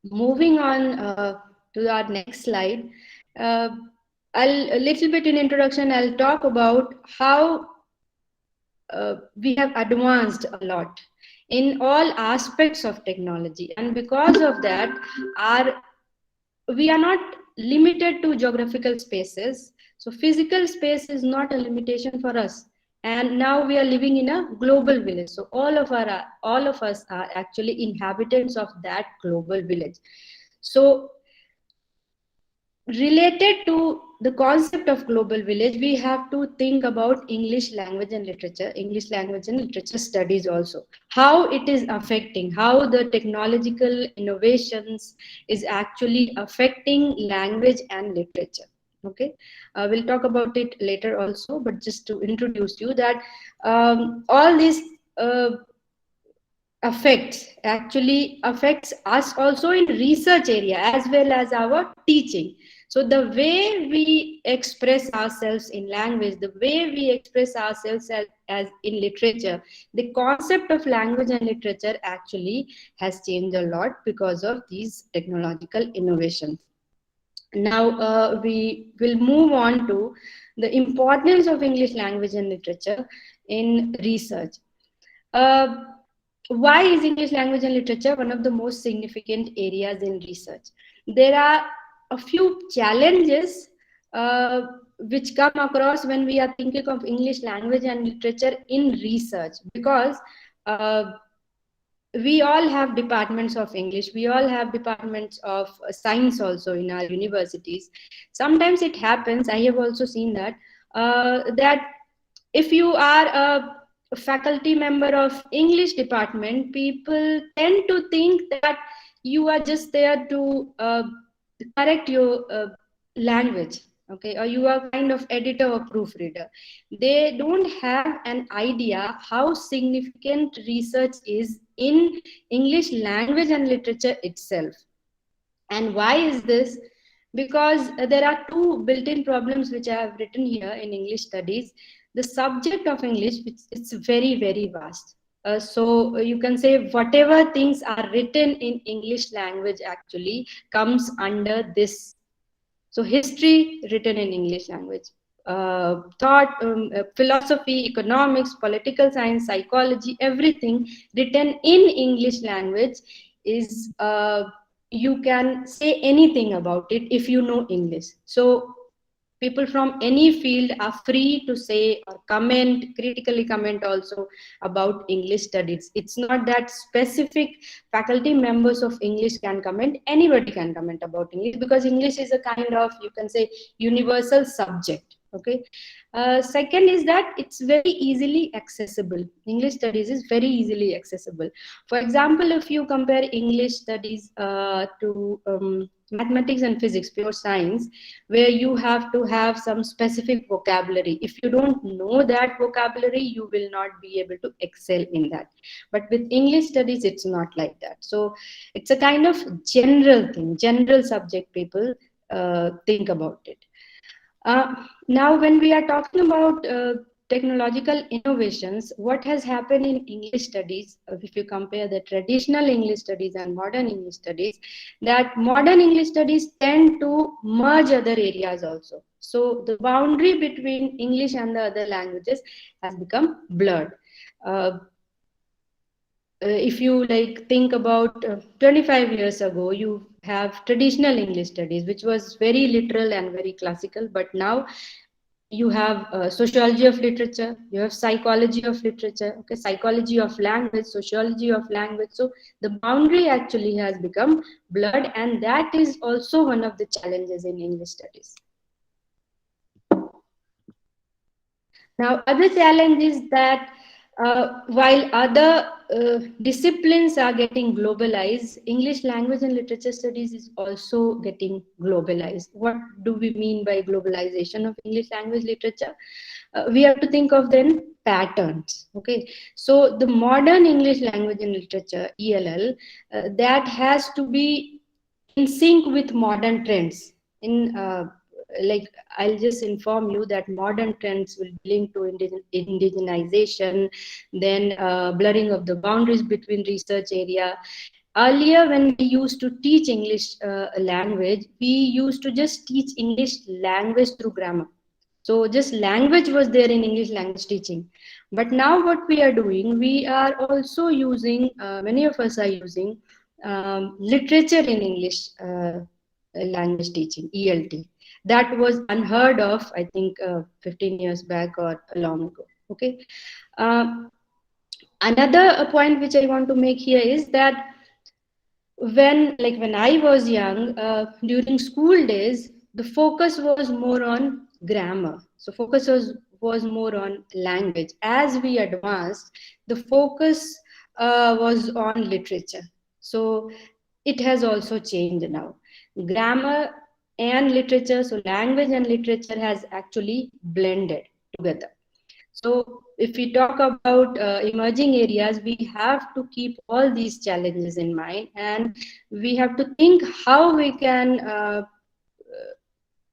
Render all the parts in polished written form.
moving on to our next slide, uh, a little bit in introduction, I'll talk about how we have advanced a lot in all aspects of technology, and because of that, our we are not limited to geographical spaces. So physical space is not a limitation for us, and now we are living in a global village. So all of us are actually inhabitants of that global village. So related to the concept of global village, we have to think about English language and literature, English language and literature studies also, how it is affecting, how the technological innovations is actually affecting language and literature. Okay, we'll talk about it later also, but just to introduce you that all these uh, affects us also in research area as well as our teaching. So the way we express ourselves in language, the way we express ourselves as in literature, the concept of language and literature actually has changed a lot because of these technological innovations. Now we will move on to the importance of English language and literature in research. uh, why is English language and literature one of the most significant areas in research? There are a few challenges uh, which come across when we are thinking of English language and literature in research, because uh, we all have departments of English, we all have departments of science also in our universities. Sometimes it happens, I have also seen that that if you are a faculty member of English department, people tend to think that you are just there to correct your language, okay, or you are kind of editor or proofreader. They don't have an idea how significant research is in English language and literature itself. And why is this? Because there are two built-in problems which I have written here in English studies. The subject of English, which it's very, very vast. So you can say whatever things are written in English language actually comes under this. So history written in English language, thought, philosophy, economics, political science, psychology, everything written in English language is you can say anything about it if you know English. So people from any field are free to say or comment, critically comment also about English studies. It's not that specific faculty members of English can comment, anybody can comment about English, because English is a kind of, you can say, universal subject. Okay. Second is that it's very easily accessible. English studies is very easily accessible. For example, if you compare English studies to mathematics and physics, pure science, where you have to have some specific vocabulary. If you don't know that vocabulary, you will not be able to excel in that. But with English studies, it's not like that. So it's a kind of general thing, general subject people think about it. Now, when we are talking about technological innovations, what has happened in English studies, if you compare the traditional English studies and modern English studies, that modern English studies tend to merge other areas also. So the boundary between English and the other languages has become blurred. Uh, if you like think about 25 years ago, you have traditional English studies, which was very literal and very classical, but now you have sociology of literature, you have psychology of literature, okay, psychology of language, sociology of language. So the boundary actually has become blurred, and that is also one of the challenges in English studies. Now, other challenge is that while other disciplines are getting globalized, English language and literature studies is also getting globalized. What do we mean by globalization of English language literature? We have to think of then patterns. Okay, so the modern English language and literature (ELL) that has to be in sync with modern trends. In like, I'll just inform you that modern trends will be linked to indigenization, then blurring of the boundaries between research area, Earlier, when we used to teach English language, we used to just teach English language through grammar. So just language was there in English language teaching. But now what we are doing, we are also using, many of us are using literature in English language teaching, ELT. That was unheard of, I think, 15 years back or long ago. Okay. Uh, Another point which I want to make here is that when I was young, during school days, the focus was more on grammar. So focus was more on language. As we advanced, the focus was on literature. So it has also changed now. Grammar and literature, so language and literature has actually blended together. So, if we talk about emerging areas, we have to keep all these challenges in mind, and we have to think how we can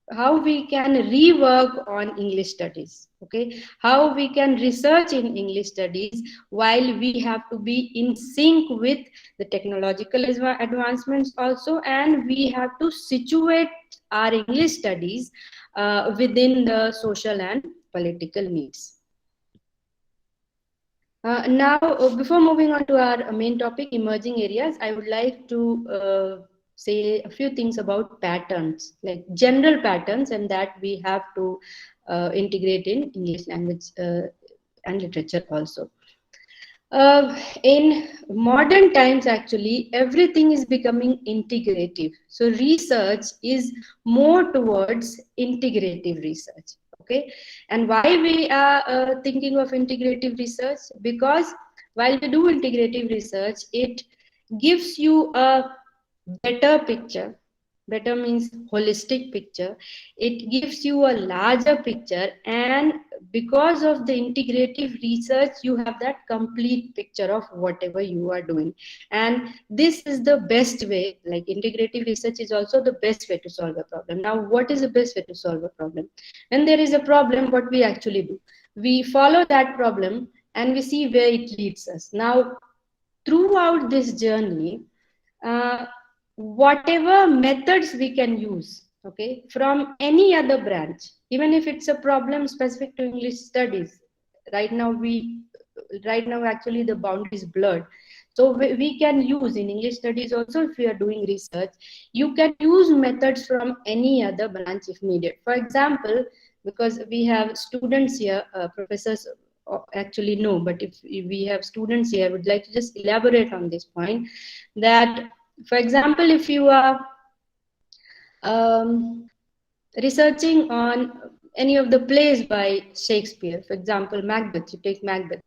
rework on English studies. Okay, how we can research in English studies while we have to be in sync with the technological advancements also, and we have to situate our English studies within the social and political needs. Now, before moving on to our main topic, emerging areas, I would like to say a few things about patterns, like general patterns, and that we have to integrate in English language and literature also. In modern times, actually, everything is becoming integrative. So, research is more towards integrative research. Okay, and why we are thinking of integrative research? Because while we do integrative research, it gives you a better picture. Better means holistic picture. It gives you a larger picture, and because of the integrative research, you have that complete picture of whatever you are doing. And this is the best way, like integrative research is also the best way to solve a problem. Now, what is the best way to solve a problem? When there is a problem, what we actually do? We follow that problem and we see where it leads us. Now, throughout this journey, uh, whatever methods we can use, okay, from any other branch, even if it's a problem specific to English studies, right now actually the boundary is blurred. So we can use in English studies also, if we are doing research, you can use methods from any other branch if needed. For example, because we have students here, professors actually no, but if we have students here, I would like to just elaborate on this point, that for example, if you are um, researching on any of the plays by Shakespeare, for example, Macbeth, you take Macbeth.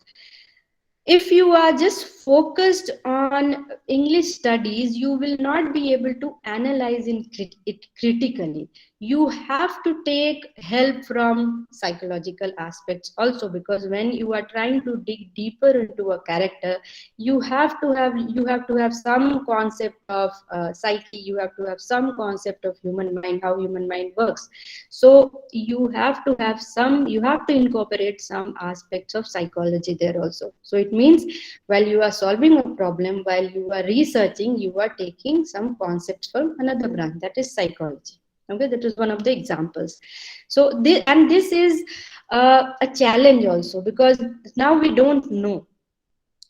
If you are just focused on English studies, you will not be able to analyze it critically. You have to take help from psychological aspects also, because when you are trying to dig deeper into a character, you have to have some concept of psyche. You have to have some concept of human mind, how human mind works. So you have to incorporate some aspects of psychology there also. So it means while you are solving a problem, while you are researching, you are taking some concepts from another branch, that is psychology. Okay, that is one of the examples. So this is a challenge also, because now we don't know.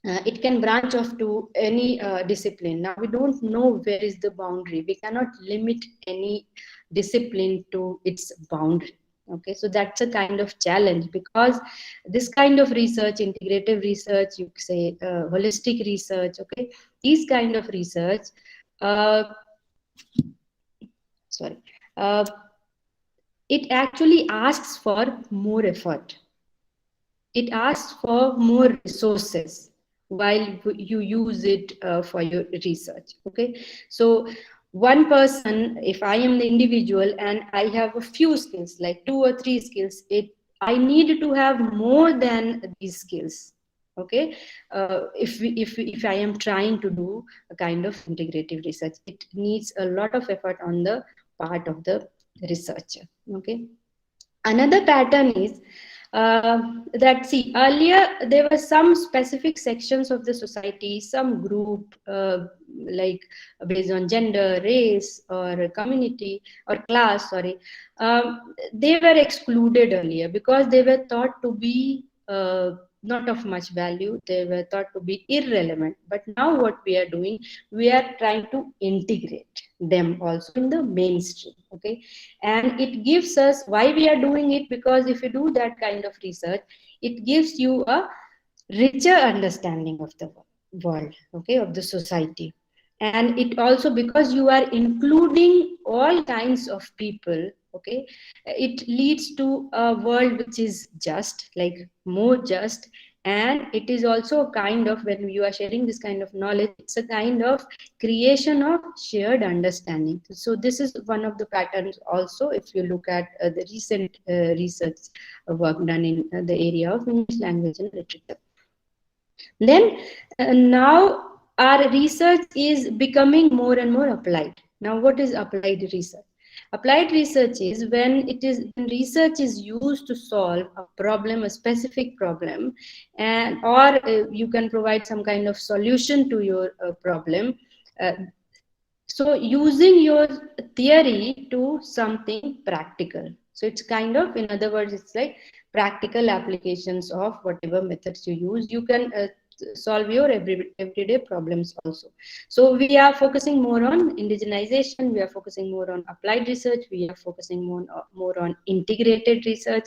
It can branch off to any discipline. Now we don't know where is the boundary. We cannot limit any discipline to its boundary. Okay, so that's a kind of challenge, because this kind of research, integrative research, you say holistic research, okay, these kind of research, uh, sorry, uh, it actually asks for more effort. It asks for more resources while you use it for your research. Okay, so one person, if I am the individual and I have a few skills, like 2 or 3 skills, I need to have more than these skills. Okay, if I am trying to do a kind of integrative research, it needs a lot of effort on the part of the researcher. Okay, another pattern is That see earlier there were some specific sections of the society, some group, like based on gender, race, or community or class, sorry, they were excluded earlier because they were thought to be not of much value, they were thought to be irrelevant. But now what we are doing, we are trying to integrate them also in the mainstream. Okay, and it gives us, why we are doing it, because if you do that kind of research, it gives you a richer understanding of the world, okay, of the society. And it also, because you are including all kinds of people, okay, it leads to a world which is just, like more just. And it is also a kind of, when you are sharing this kind of knowledge, it's a kind of creation of shared understanding. So this is one of the patterns also, if you look at the recent research work done in the area of English language and literature. Then now our research is becoming more and more applied. Now what is applied research? Applied research is when research is used to solve a problem, a specific problem, and or you can provide some kind of solution to your problem. uh, so using your theory to something practical. So it's kind of, in other words, it's like practical applications of whatever methods you use. You can solve your everyday problems also. So we are focusing more on indigenization, we are focusing more on applied research, we are focusing more on integrated research,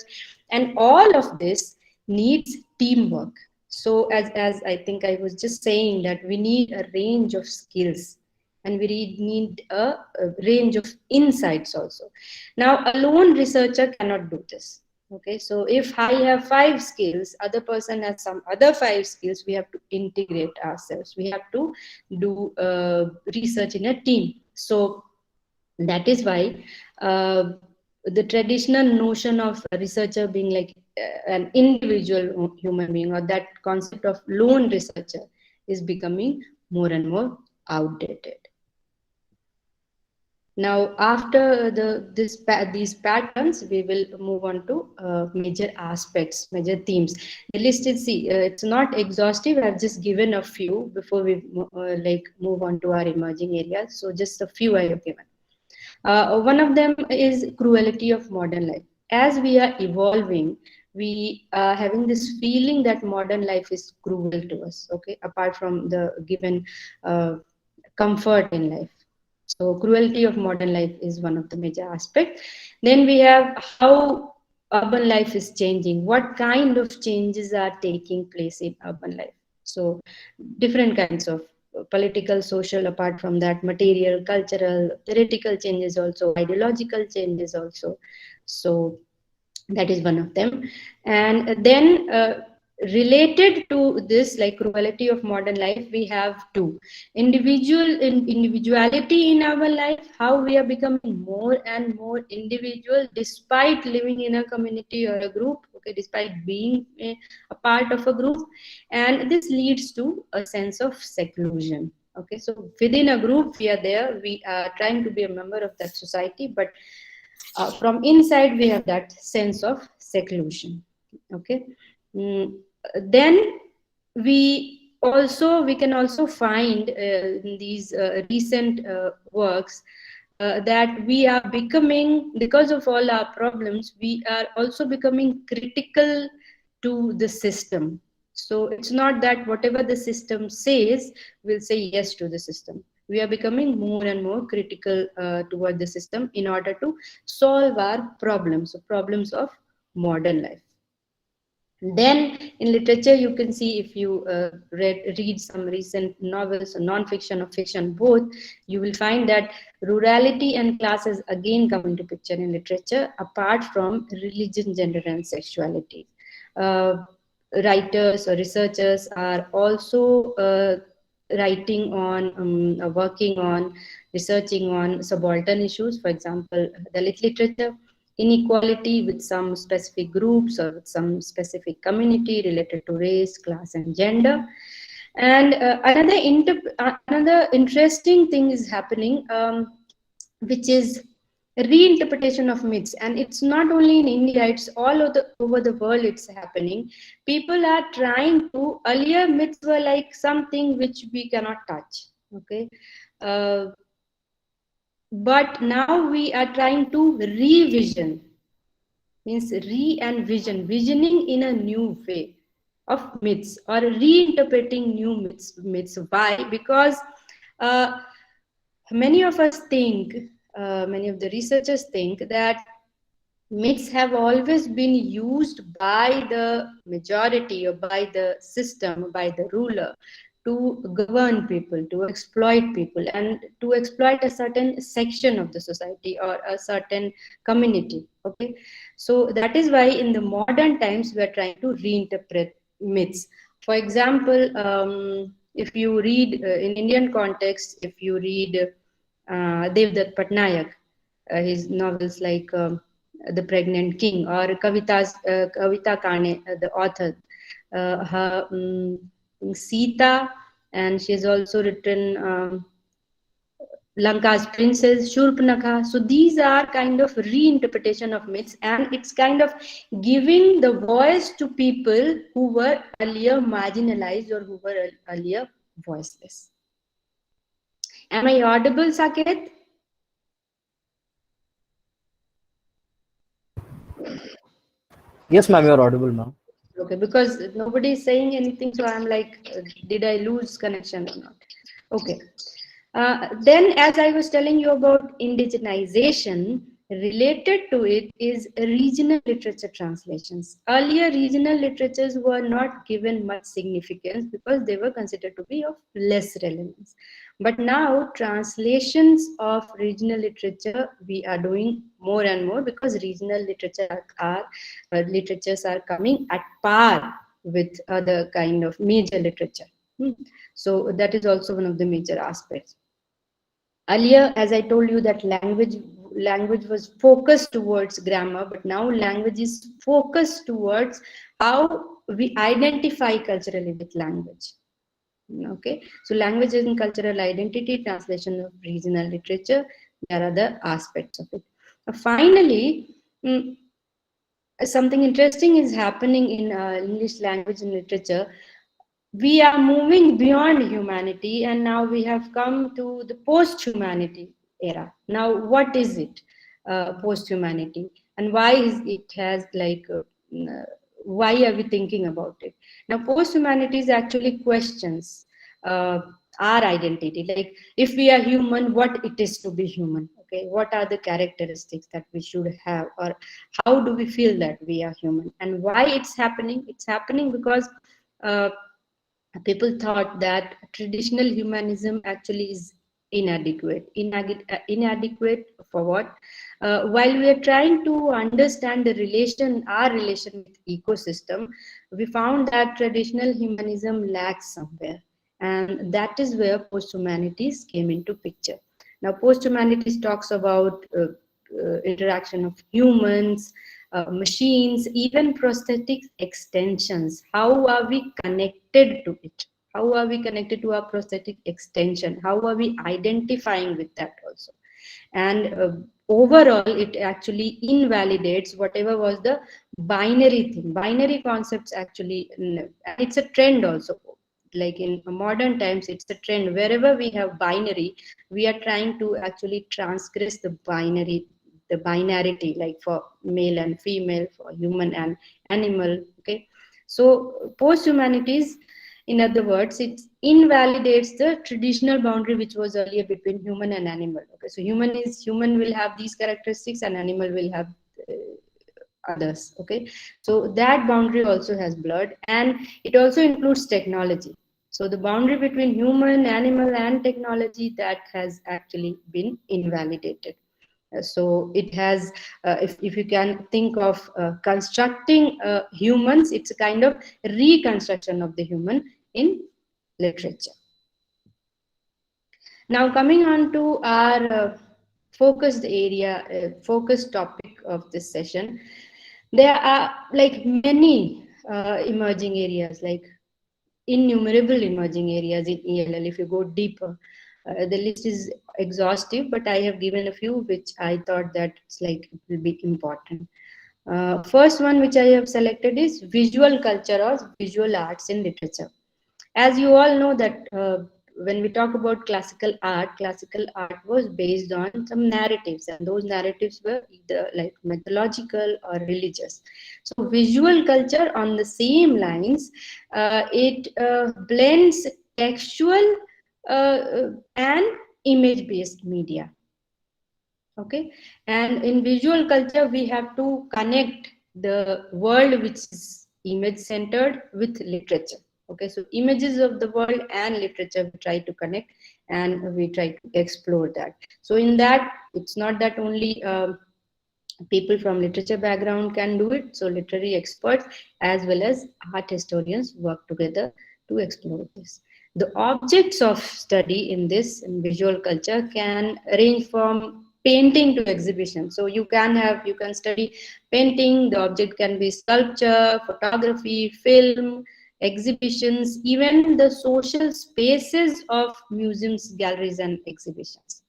and all of this needs teamwork. So as I think I was just saying, that we need a range of skills, and we need a range of insights also. Now a lone researcher cannot do this. Okay, so if I have 5 skills, other person has some other 5 skills, we have to integrate ourselves, we have to do research in a team. So that is why uh, the traditional notion of a researcher being like an individual human being, or that concept of lone researcher, is becoming more and more outdated. Now, after these patterns, we will move on to major aspects, major themes. The list is, see, it's not exhaustive. I've just given a few before we like move on to our emerging areas. So just a few I have given. One of them is cruelty of modern life. As we are evolving, we are having this feeling that modern life is cruel to us. Okay, apart from the given comfort in life. So cruelty of modern life is one of the major aspects. Then we have how urban life is changing. What kind of changes are taking place in urban life? So different kinds of political, social, apart from that, material, cultural, theoretical changes also, ideological changes also. So that is one of them. And then related to this, like cruelty of modern life, we have two: individuality in our life, how we are becoming more and more individual despite living in a community or a group, okay, despite being a part of a group. And this leads to a sense of seclusion. Okay, so within a group we are there, we are trying to be a member of that society, but from inside we have that sense of seclusion. Okay. Mm, then we can also find in these recent works that we are becoming, because of all our problems, we are also becoming critical to the system. So it's not that whatever the system says, we'll say yes to the system. We are becoming more and more critical toward the system in order to solve our problems, so problems of modern life. Then in literature, you can see, if you read some recent novels, or non-fiction or fiction, both, you will find that rurality and classes again come into picture in literature, apart from religion, gender, and sexuality. Uh, Writers or researchers are also working on, researching on subaltern issues, for example, Dalit literature, inequality with some specific groups or with some specific community related to race, class, and gender. And another interesting thing is happening, which is reinterpretation of myths, and it's not only in India, it's all over the world it's happening. People are trying to, earlier myths were like something which we cannot touch, okay, uh, but now we are trying to revision, means re and vision, visioning in a new way of myths, or reinterpreting new myths. Why? Because uh, many of us think, many of the researchers think that myths have always been used by the majority, or by the system, by the ruler, to govern people, to exploit people, and to exploit a certain section of the society or a certain community. Okay, so that is why in the modern times we are trying to reinterpret myths. For example, if you read in Indian context, if you read Devdutt Patnaik, his novels like The Pregnant King, or Kavita Kane, the author, her Sita, and she has also written Lanka's Princess, Shurpanakha. So these are kind of reinterpretation of myths, and it's kind of giving the voice to people who were earlier marginalized or who were earlier voiceless. Am I audible, Saket? Yes, ma'am, you're audible, ma'am. Okay, because nobody is saying anything, so I'm like, did I lose connection or not? Okay. Then, as I was telling you about indigenization, related to it is regional literature translations. Earlier, regional literatures were not given much significance because they were considered to be of less relevance. But now, translations of regional literature we are doing more and more, because regional literatures are coming at par with other kind of major literature. So that is also one of the major aspects. Earlier, as I told you, that language was focused towards grammar, but now language is focused towards how we identify culturally with language. Okay, so language and cultural identity, translation of regional literature, there are other aspects of it. Finally, mm, something interesting is happening in English language and literature. We are moving beyond humanity, and now we have come to the post-humanity era. Now, what is it, post-humanity, and why is it has like why are we thinking about it now? Post-humanities actually questions uh, our identity, like if we are human, what it is to be human. Okay, what are the characteristics that we should have, or how do we feel that we are human, and why it's happening? It's happening because uh, people thought that traditional humanism actually is inadequate. Inadequate for what? While we are trying to understand the relation, our relation with ecosystem, we found that traditional humanism lacks somewhere, and that is where post-humanities came into picture. Now, post-humanities talks about interaction of humans, machines, even prosthetic extensions. How are we connected to it? How are we connected to our prosthetic extension? How are we identifying with that also? And overall, it actually invalidates whatever was the binary thing. Binary concepts actually, and it's a trend also. Like in modern times, it's a trend. Wherever we have binary, we are trying to actually transgress the binarity, like for male and female, for human and animal. Okay, so post-humanities, in other words, it invalidates the traditional boundary which was earlier between human and animal. Okay, so human will have these characteristics, and animal will have others. Okay, so that boundary also has blurred, and it also includes technology. So the boundary between human, animal, and technology, that has actually been invalidated. So it has, if you can think of constructing humans, it's a kind of reconstruction of the human in literature. Now, coming on to our focused area, focused topic of this session, there are like many emerging areas, like innumerable emerging areas in ELL. If you go deeper, the list is exhaustive, but I have given a few which I thought that it's like it will be important. First one which I have selected is visual culture or visual arts in literature. As you all know that when we talk about classical art was based on some narratives, and those narratives were either like mythological or religious. So visual culture on the same lines, it blends textual and image based media. Okay, and in visual culture we have to connect the world which is image centered with literature. Okay, so images of the world and literature we try to connect, and we try to explore that. So in that, it's not that only people from literature background can do it. So literary experts as well as art historians work together to explore this. The objects of study in this in visual culture can range from painting to exhibition. So you can study painting, the object can be sculpture, photography, film, exhibitions, even the social spaces of museums, galleries, and exhibitions.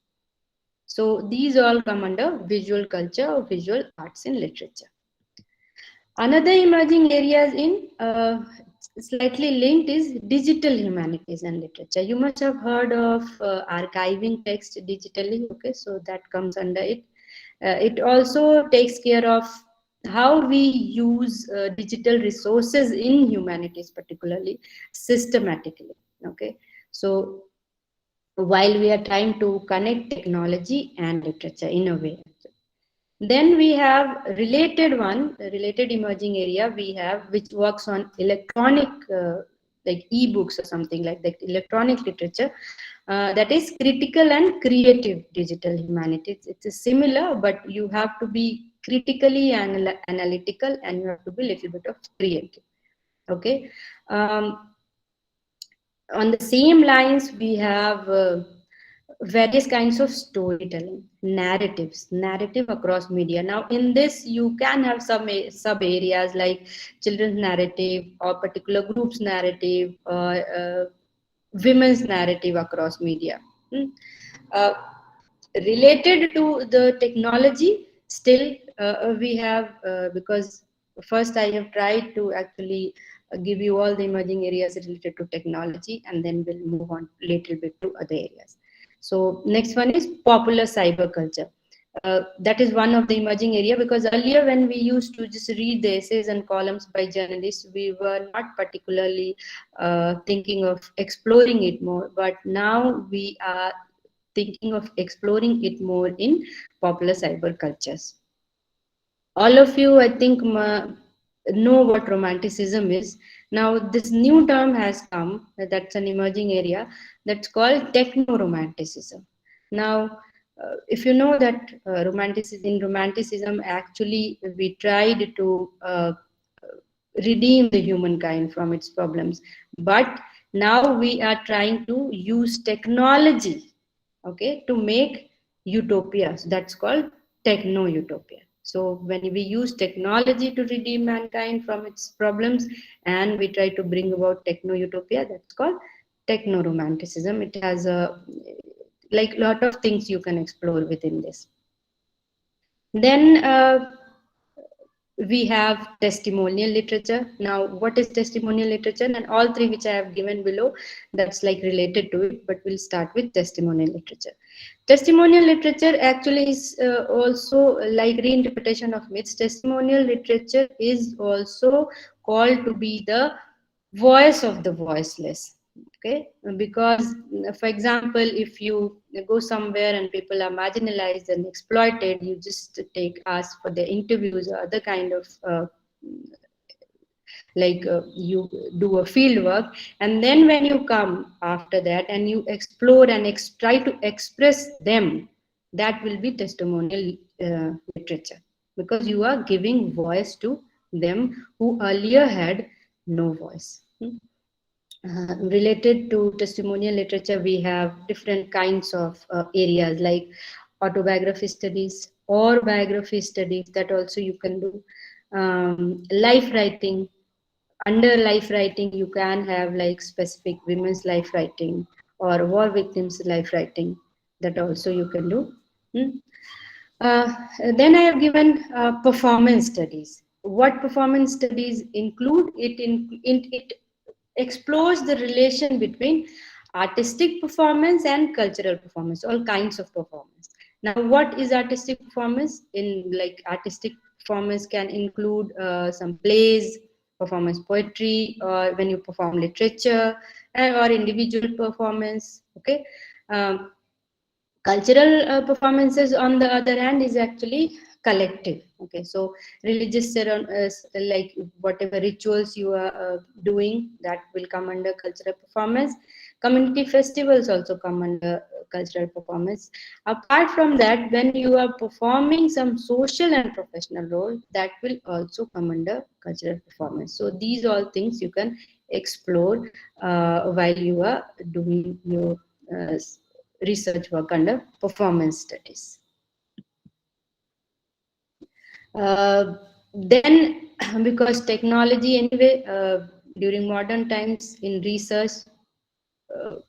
So these all come under visual culture or visual arts in literature. Another emerging areas in slightly linked is digital humanities and literature. You must have heard of archiving text digitally. Okay, so that comes under it. It also takes care of how we use digital resources in humanities, particularly systematically. Okay, so while we are trying to connect technology and literature in a way. Then we have related emerging area we have, which works on electronic, like ebooks or something like that, electronic literature, that is critical and creative digital humanities. It's similar, but you have to be critically analytical, and you have to be a little bit of creative. Okay. On the same lines, we have various kinds of storytelling, narrative across media. Now in this you can have some sub areas like children's narrative or particular groups narrative or women's narrative across media. Uh, Related to the technology, still we have because first I have tried to actually give you all the emerging areas related to technology, and then we'll move on a little bit to other areas. So next one is popular cyber culture. That is one of the emerging area, because earlier when we used to just read the essays and columns by journalists, we were not particularly thinking of exploring it more, but now we are thinking of exploring it more in popular cyber cultures. All of you, I think, know what romanticism is. Now, this new term has come, that's an emerging area, that's called techno romanticism. Now, if you know that in romanticism, actually, we tried to redeem the humankind from its problems. But now we are trying to use technology, okay, to make utopias. That's called techno utopia. So when we use technology to redeem mankind from its problems, and we try to bring about techno utopia, that's called techno romanticism. It has a like lot of things you can explore within this. Then we have testimonial literature. Now, what is testimonial literature? And all three which I have given below, that's like related to it, but we'll start with testimonial literature. Testimonial literature actually is also like reinterpretation of myths. Testimonial literature is also called to be the voice of the voiceless. Okay, because for example, if you go somewhere and people are marginalized and exploited, you just ask for their interviews or other kind of you do a field work, and then when you come after that and you explore and try to express them, that will be testimonial literature, because you are giving voice to them who earlier had no voice. Related to testimonial literature, we have different kinds of areas like autobiography studies or biography studies, that also you can do. Life writing. Under life writing, you can have like specific women's life writing or war victims life writing. That also you can do. Hmm. Uh, then I have given performance studies. What performance studies include? It explores the relation between artistic performance and cultural performance, all kinds of performance. Now, what is artistic performance? In like artistic performance can include some plays, performance poetry, or when you perform literature, or individual performance. Okay. Um, Cultural performances, on the other hand, is actually collective. Okay, so religious like whatever rituals you are doing, that will come under cultural performance. Community festivals also come under cultural performance. Apart from that, when you are performing some social and professional role, that will also come under cultural performance. So these all things you can explore while you are doing your uh, research work under performance studies. Then, because technology anyway, during modern times in research,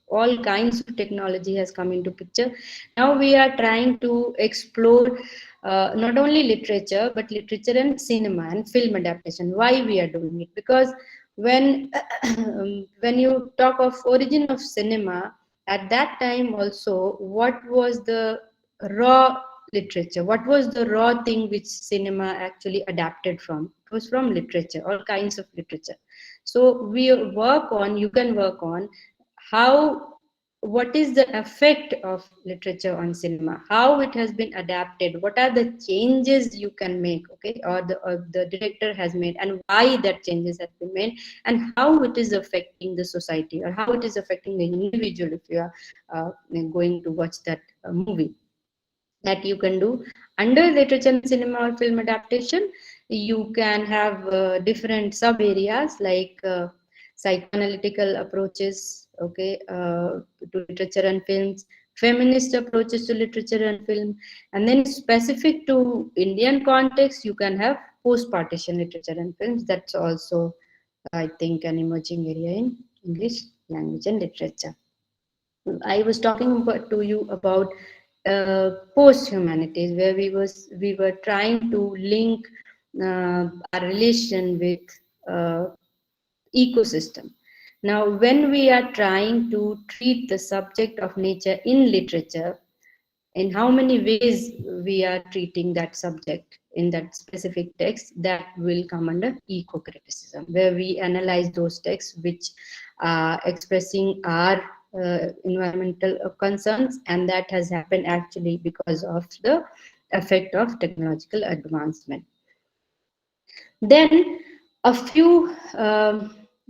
all kinds of technology has come into picture. Now we are trying to explore not only literature, but literature and cinema and film adaptation. Why we are doing it? Because when when you talk of origin of cinema, at that time also, what was the raw literature? What was the raw thing which cinema actually adapted from? It was from literature, all kinds of literature. So you can work on how, what is the effect of literature on cinema, how it has been adapted, what are the changes you can make, okay, or the director has made, and why that changes have been made, and how it is affecting the society, or how it is affecting the individual if you are going to watch that movie. That you can do under literature and cinema or film adaptation. You can have different sub areas like psychoanalytical approaches, okay, to literature and films, feminist approaches to literature and film, and then specific to Indian context, you can have post partition literature and films. That's also, I think, an emerging area in English language and literature. I was talking about, to you about post-humanities, where we were trying to link our relation with uh, ecosystem. Now, when we are trying to treat the subject of nature in literature, in how many ways we are treating that subject in that specific text, that will come under eco-criticism, where we analyze those texts which are expressing our environmental concerns, and that has happened actually because of the effect of technological advancement. Then a few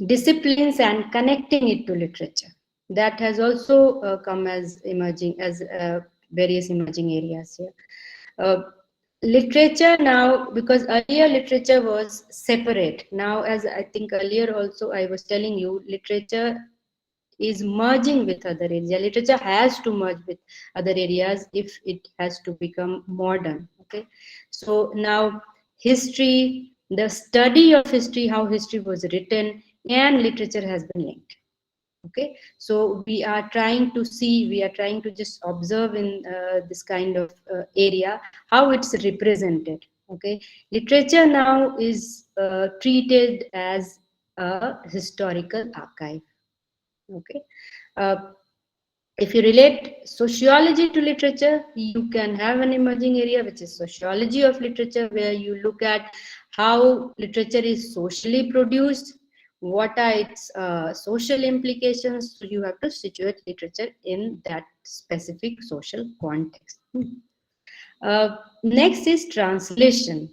disciplines and connecting it to literature, that has also come as emerging as various emerging areas here. Uh, Literature now, because earlier literature was separate. Now, as I think earlier also I was telling you, literature is merging with other areas. Literature has to merge with other areas if it has to become modern. Okay, so now history, the study of history, how history was written, and literature has been linked. Okay, so we are trying to see, we are trying to just observe in this kind of area how it's represented. Okay, literature now is treated as a historical archive. Okay, uh, if you relate sociology to literature, you can have an emerging area which is sociology of literature, where you look at how literature is socially produced, what are its social implications. So you have to situate literature in that specific social context. Next is translation.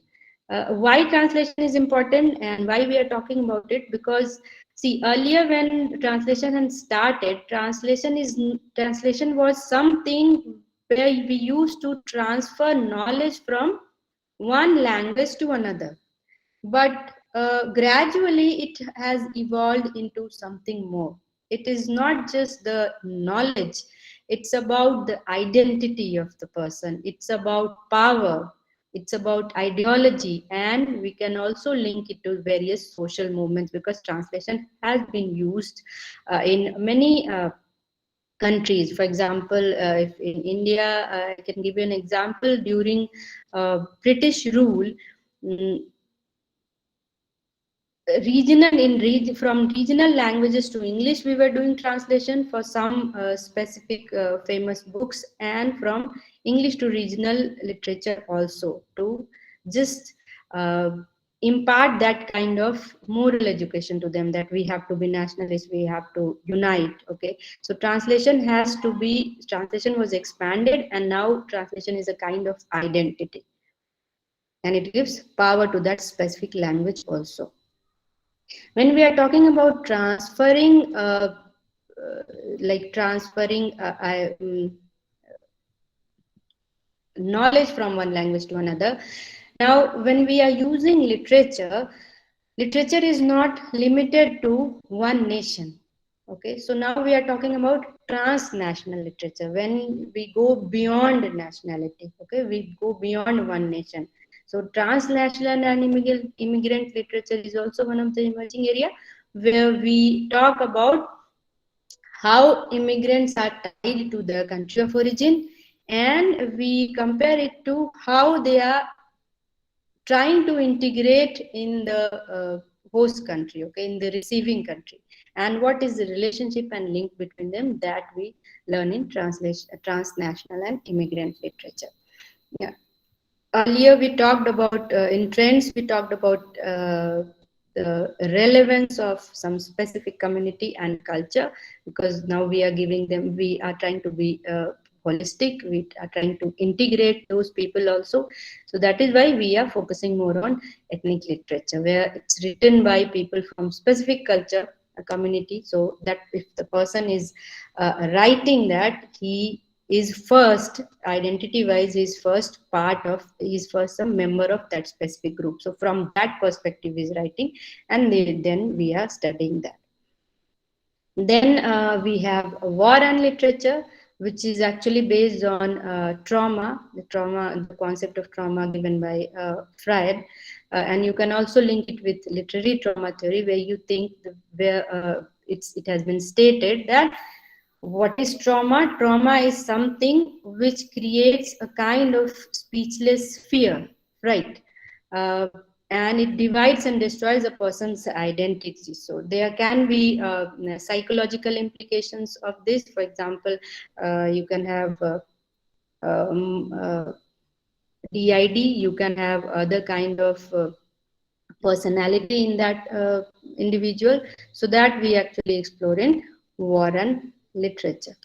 Why translation is important and why we are talking about it? Because see, earlier when translation had started, translation was something where we used to transfer knowledge from one language to another. But gradually it has evolved into something more. It is not just the knowledge, it's about the identity of the person, it's about power, it's about ideology, and we can also link it to various social movements, because translation has been used in many countries. For example, if in India, I can give you an example. During British rule, mm, from regional languages to English, we were doing translation for some specific famous books, and from English to regional literature also, to just uh, impart that kind of moral education to them, that we have to be nationalists, we have to unite. Okay, so translation was expanded, and now translation is a kind of identity, and it gives power to that specific language also. When we are talking about transferring like transferring knowledge from one language to another, now when we are using literature, literature is not limited to one nation. Okay, so now we are talking about transnational literature, when we go beyond nationality. Okay, we go beyond one nation. So transnational and immigrant literature is also one of the emerging area, where we talk about how immigrants are tied to their country of origin, and we compare it to how they are trying to integrate in the host country, okay, in the receiving country, and what is the relationship and link between them, that we learn in transnational and immigrant literature. Yeah. Earlier we talked about in trends, we talked about the relevance of some specific community and culture, because now we are trying to be holistic, we are trying to integrate those people also. So that is why we are focusing more on ethnic literature, where it's written by people from specific culture, a community, so that if the person is writing that, he is first, identity wise, is first a member of that specific group. So from that perspective is writing, and then we are studying that. Then we have war and literature, which is actually based on the concept of trauma given by Freud, and you can also link it with literary trauma theory, where you think it has been stated that what is trauma? Trauma is something which creates a kind of speechless fear, right? Uh, and it divides and destroys a person's identity. So there can be psychological implications of this. For example, you can have um, uh, DID, you can have other kind of personality in that individual. So that we actually explore in war and literature.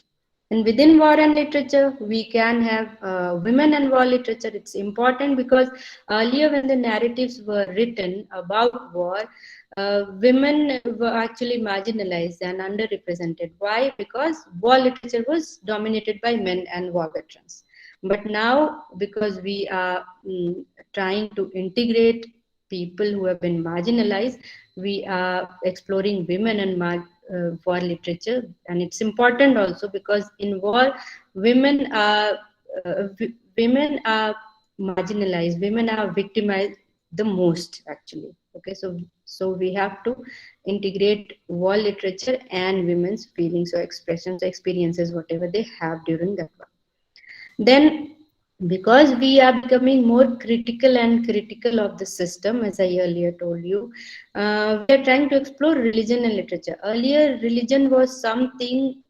And within war and literature, we can have women and war literature. It's important because earlier, when the narratives were written about war, women were actually marginalized and underrepresented. Why? Because war literature was dominated by men and war veterans. But now, because we are trying to integrate people who have been marginalized, we are exploring women and war literature. And it's important also because in war, women are uh, women are marginalized, women are victimized the most, actually. Okay, so we have to integrate war literature and women's feelings or expressions, experiences, whatever they have during that war. Then, because we are becoming more critical of the system, as I earlier told you, we are trying to explore religion and literature. Earlier, religion was something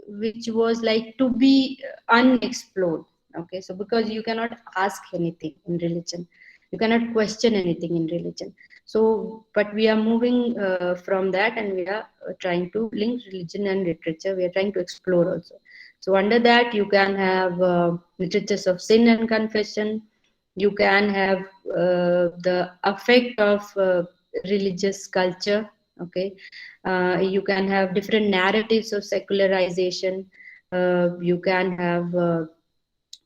which was like to be unexplored. Okay, so because you cannot ask anything in religion, you cannot question anything in religion. So, but we are moving from that, and we are trying to link religion and literature. We are trying to explore also. So under that, you can have literatures of sin and confession. You can have the effect of religious culture. Okay, you can have different narratives of secularization. You can have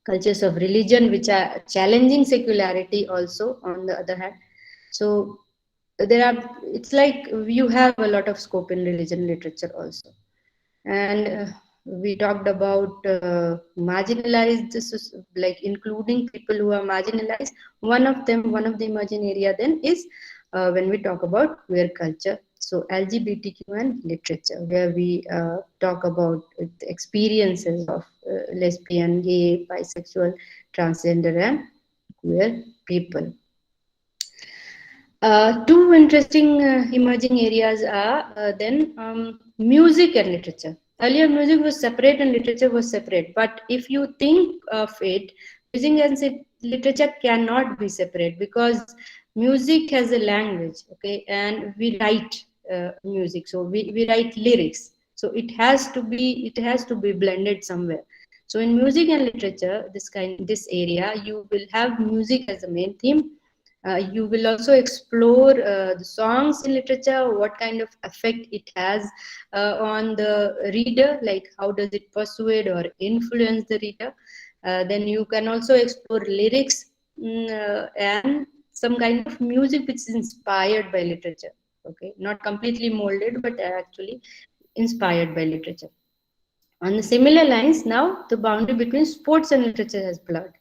cultures of religion which are challenging secularity also, on the other hand. So there are, it's like you have a lot of scope in religion literature also. And we talked about marginalized, like including people who are marginalized. One of the emerging area then is when we talk about queer culture. So LGBTQ and literature, where we talk about the experiences of lesbian, gay, bisexual, transgender, and queer people. Two interesting emerging areas are then music and literature. Earlier, music was separate and literature was separate. But if you think of it, music and literature cannot be separate, because music has a language, okay, and we write music. So we write lyrics. So it has to be blended somewhere. So in music and literature, this area, you will have music as the main theme. You will also explore the songs in literature, what kind of effect it has on the reader, like how does it persuade or influence the reader. Then you can also explore lyrics, and some kind of music which is inspired by literature. Okay, not completely molded, but actually inspired by literature. On the similar lines, now the boundary between sports and literature has blurred.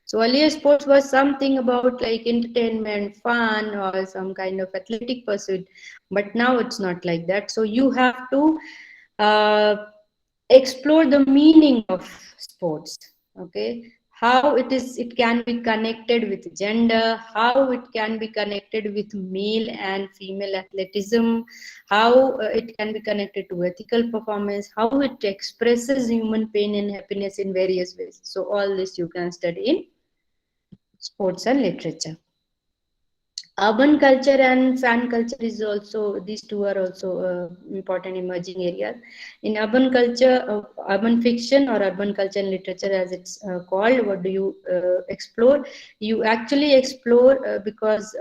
So earlier sports was something about like entertainment, fun, or some kind of athletic pursuit, but now it's not like that. So you have to uh, explore the meaning of sports. Okay, how it can be connected with gender, how it can be connected with male and female athleticism, how it can be connected to ethical performance, how it expresses human pain and happiness in various ways. So all this you can study in sports and literature. Urban culture and fan culture is also, these two are also important emerging areas. In urban culture, urban fiction or urban culture and literature as it's called, what do you explore? You actually explore because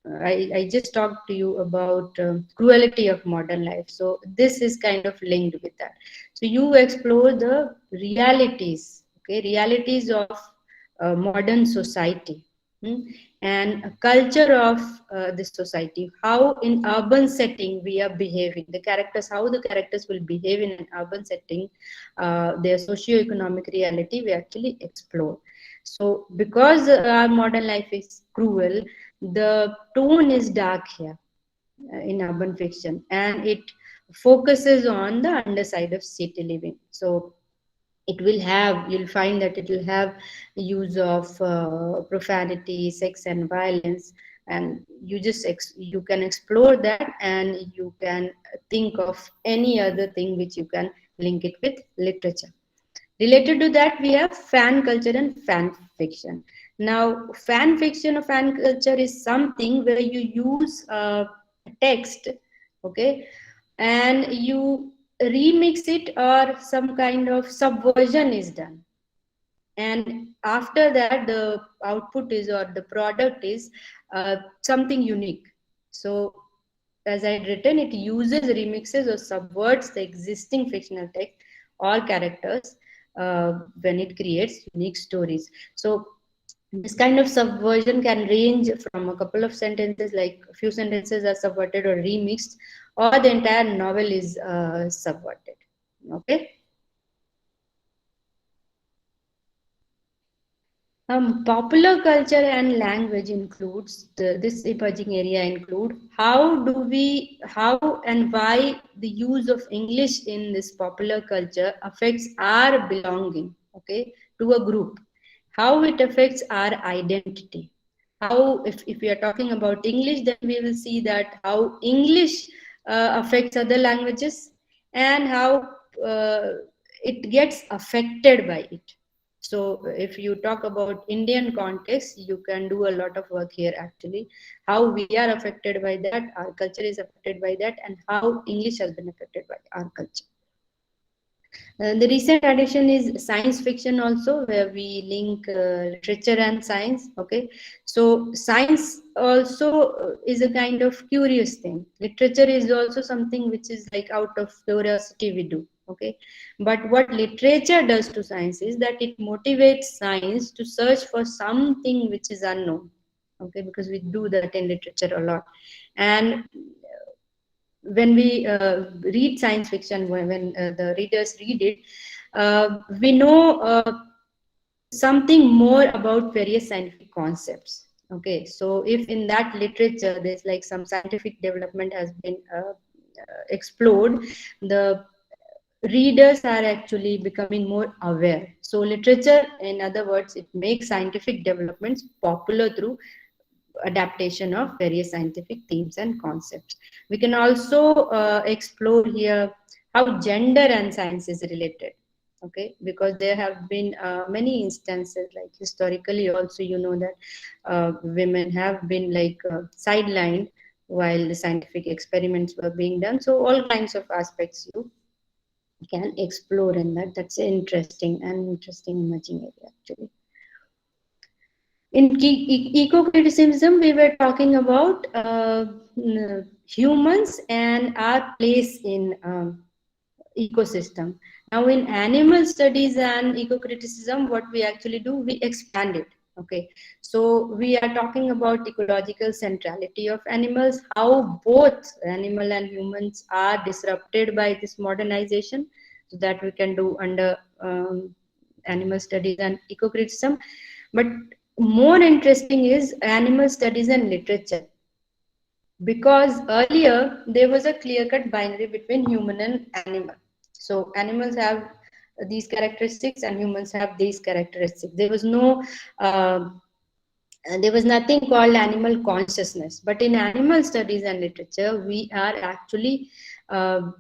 I just talked to you about cruelty of modern life. So this is kind of linked with that. So you explore the realities, okay, realities of modern society. And a culture of this society, how in urban setting we are behaving, the characters, how the characters will behave in an urban setting, their socio-economic reality we actually explore. So because our modern life is cruel, the tone is dark here in urban fiction, and it focuses on the underside of city living. So it will have, you'll find that it will have use of profanity, sex and violence, and you can explore that, and you can think of any other thing which you can link it with literature. Related to that, we have fan culture and fan fiction. Now fan fiction or fan culture is something where you use text, okay, and you remix it, or some kind of subversion is done, and after that the output is, or the product is something unique. So as I had written, it uses, remixes or subverts the existing fictional text or characters when it creates unique stories. So this kind of subversion can range from a couple of sentences, like a few sentences are subverted or remixed, or the entire novel is subverted. Okay. Popular culture and language includes this emerging area include how and why the use of English in this popular culture affects our belonging, okay, to a group, how it affects our identity, how if we are talking about English, then we will see that how English affects other languages, and how uh, it gets affected by it. So if you talk about Indian context, you can do a lot of work here actually. How we are affected by that, our culture is affected by that, and how English has been affected by our culture. The recent addition is science fiction also, where we link literature and science. Okay, so science also is a kind of curious thing. Literature is also something which is like out of curiosity we do. Okay, but what literature does to science is that it motivates science to search for something which is unknown. Okay, because we do that in literature a lot, and when we read science fiction, when the readers read it, we know something more about various scientific concepts. Okay, so if in that literature there's like some scientific development has been explored, the readers are actually becoming more aware. So literature, in other words, it makes scientific developments popular through adaptation of various scientific themes and concepts. We can also explore here how gender and science is related. Okay, because there have been many instances, like historically also, you know, that women have been like sidelined while the scientific experiments were being done. So all kinds of aspects you can explore in that. That's an interesting emerging area actually. In eco-criticism, we were talking about humans and our place in ecosystem. Now, in animal studies and eco-criticism, what we actually do, we expand it. Okay, so we are talking about ecological centrality of animals, how both animal and humans are disrupted by this modernization, so that we can do under animal studies and eco-criticism. But more interesting is animal studies and literature, because earlier there was a clear cut binary between human and animal. So animals have these characteristics and humans have these characteristics. There was no there was nothing called animal consciousness. But in animal studies and literature, we are actually uh,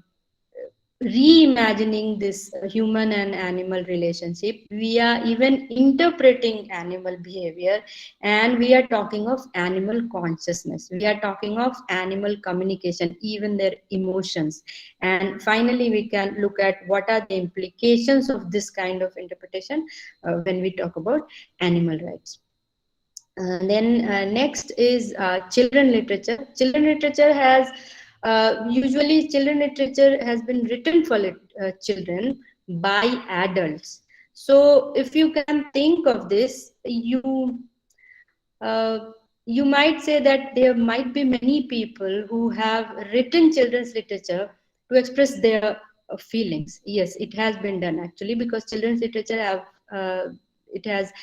reimagining this human and animal relationship. We are even interpreting animal behavior, and we are talking of animal consciousness. We are talking of animal communication, even their emotions. And finally, we can look at what are the implications of this kind of interpretation when we talk about animal rights. Then next is children literature. Children literature has usually children literature has been written for children by adults. So if you can think of this, uh, you might say that there might be many people who have written children's literature to express their feelings. Yes, it has been done actually, because children's literature have it has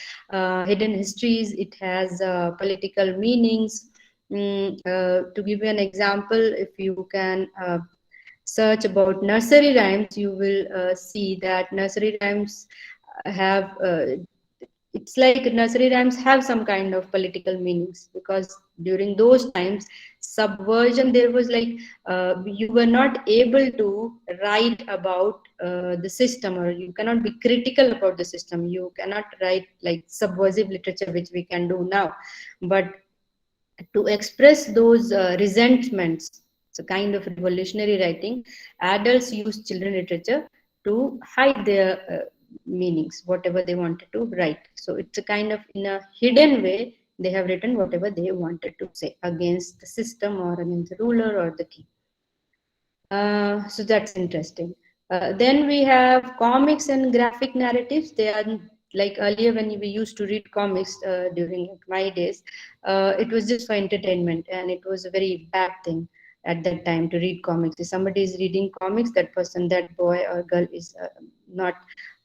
hidden histories, it has political meanings. To give you an example, if you can search about nursery rhymes, you will see that nursery rhymes have it's like nursery rhymes have some kind of political meanings, because during those times subversion, there was like you were not able to write about the system, or you cannot be critical about the system. You cannot write like subversive literature, which we can do now. But to express those resentments, it's a kind of revolutionary writing. Adults use children literature to hide their meanings, whatever they wanted to write. So it's a kind of, in a hidden way, they have written whatever they wanted to say against the system or against the ruler or the king. So that's interesting. Then we have comics and graphic narratives. They are like earlier when we used to read comics during like my days, it was just for entertainment, and it was a very bad thing at that time to read comics. If somebody is reading comics, that person, that boy or girl is not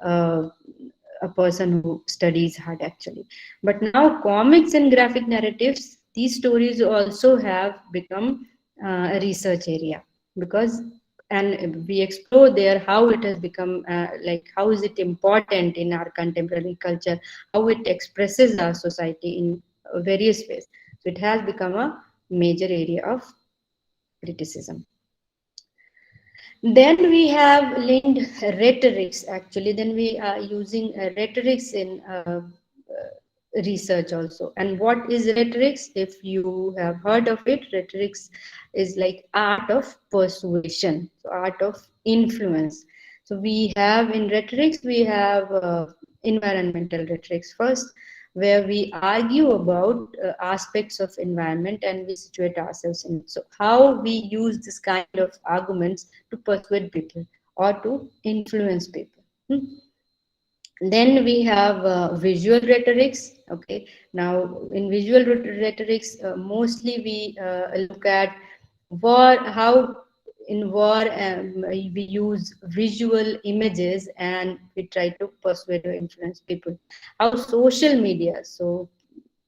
uh, a person who studies hard actually. But now comics and graphic narratives, these stories also have become a research area, because and we explore there how it has become like how is it important in our contemporary culture, how it expresses our society in various ways. So it has become a major area of criticism. Then we have linked rhetorics actually. Then we are using rhetorics in research also. And what is rhetorics? If you have heard of it, rhetorics is like art of persuasion, so art of influence. So we have in rhetorics, we have environmental rhetorics first, where we argue about aspects of environment and we situate ourselves in it. So how we use this kind of arguments to persuade people or to influence people. Then we have visual rhetorics. Okay, now in visual rhetorics, mostly we look at war, how in war we use visual images and we try to persuade or influence people. How social media, so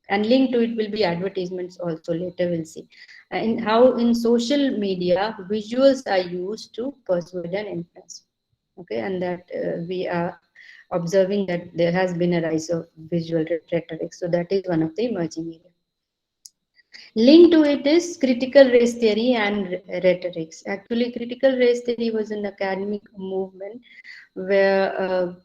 and linked to it will be advertisements also, later we'll see. And how in social media visuals are used to persuade and influence. Okay, and that we are observing that there has been a rise of visual rhetoric. So that is one of the emerging areas. Linked to it is critical race theory and rhetorics. Actually, critical race theory was an academic movement where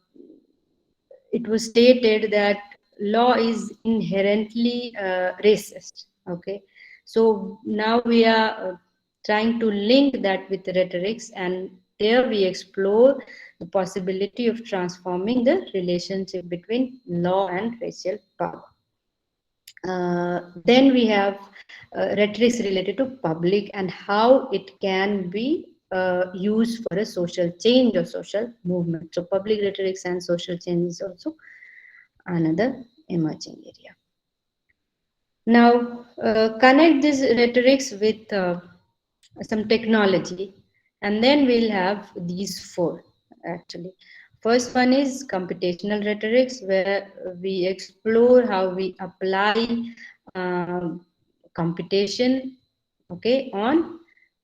it was stated that law is inherently racist. Okay, so now we are trying to link that with rhetorics, and there we explore the possibility of transforming the relationship between law and racial power. Then we have rhetorics related to public and how it can be used for a social change or social movement. So public rhetorics and social change is also another emerging area. Now, connect these rhetorics with some technology, and then we'll have these four actually. First one is computational rhetorics, where we explore how we apply computation, okay, on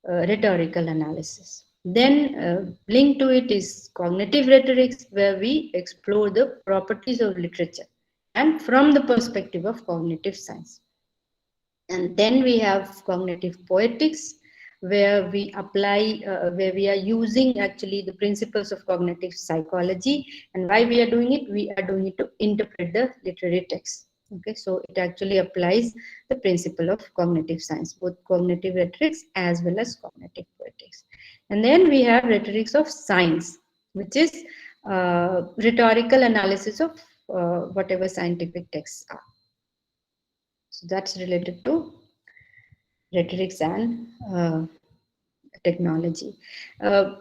rhetorical analysis. Then linked to it is cognitive rhetorics, where we explore the properties of literature and from the perspective of cognitive science. And then we have cognitive poetics, where we apply, where we are using actually the principles of cognitive psychology. And why we are doing it? We are doing it to interpret the literary text. Okay, so it actually applies the principle of cognitive science, both cognitive rhetorics as well as cognitive poetics. And then we have rhetorics of science, which is rhetorical analysis of whatever scientific texts are. So that's related to rhetorics and technology.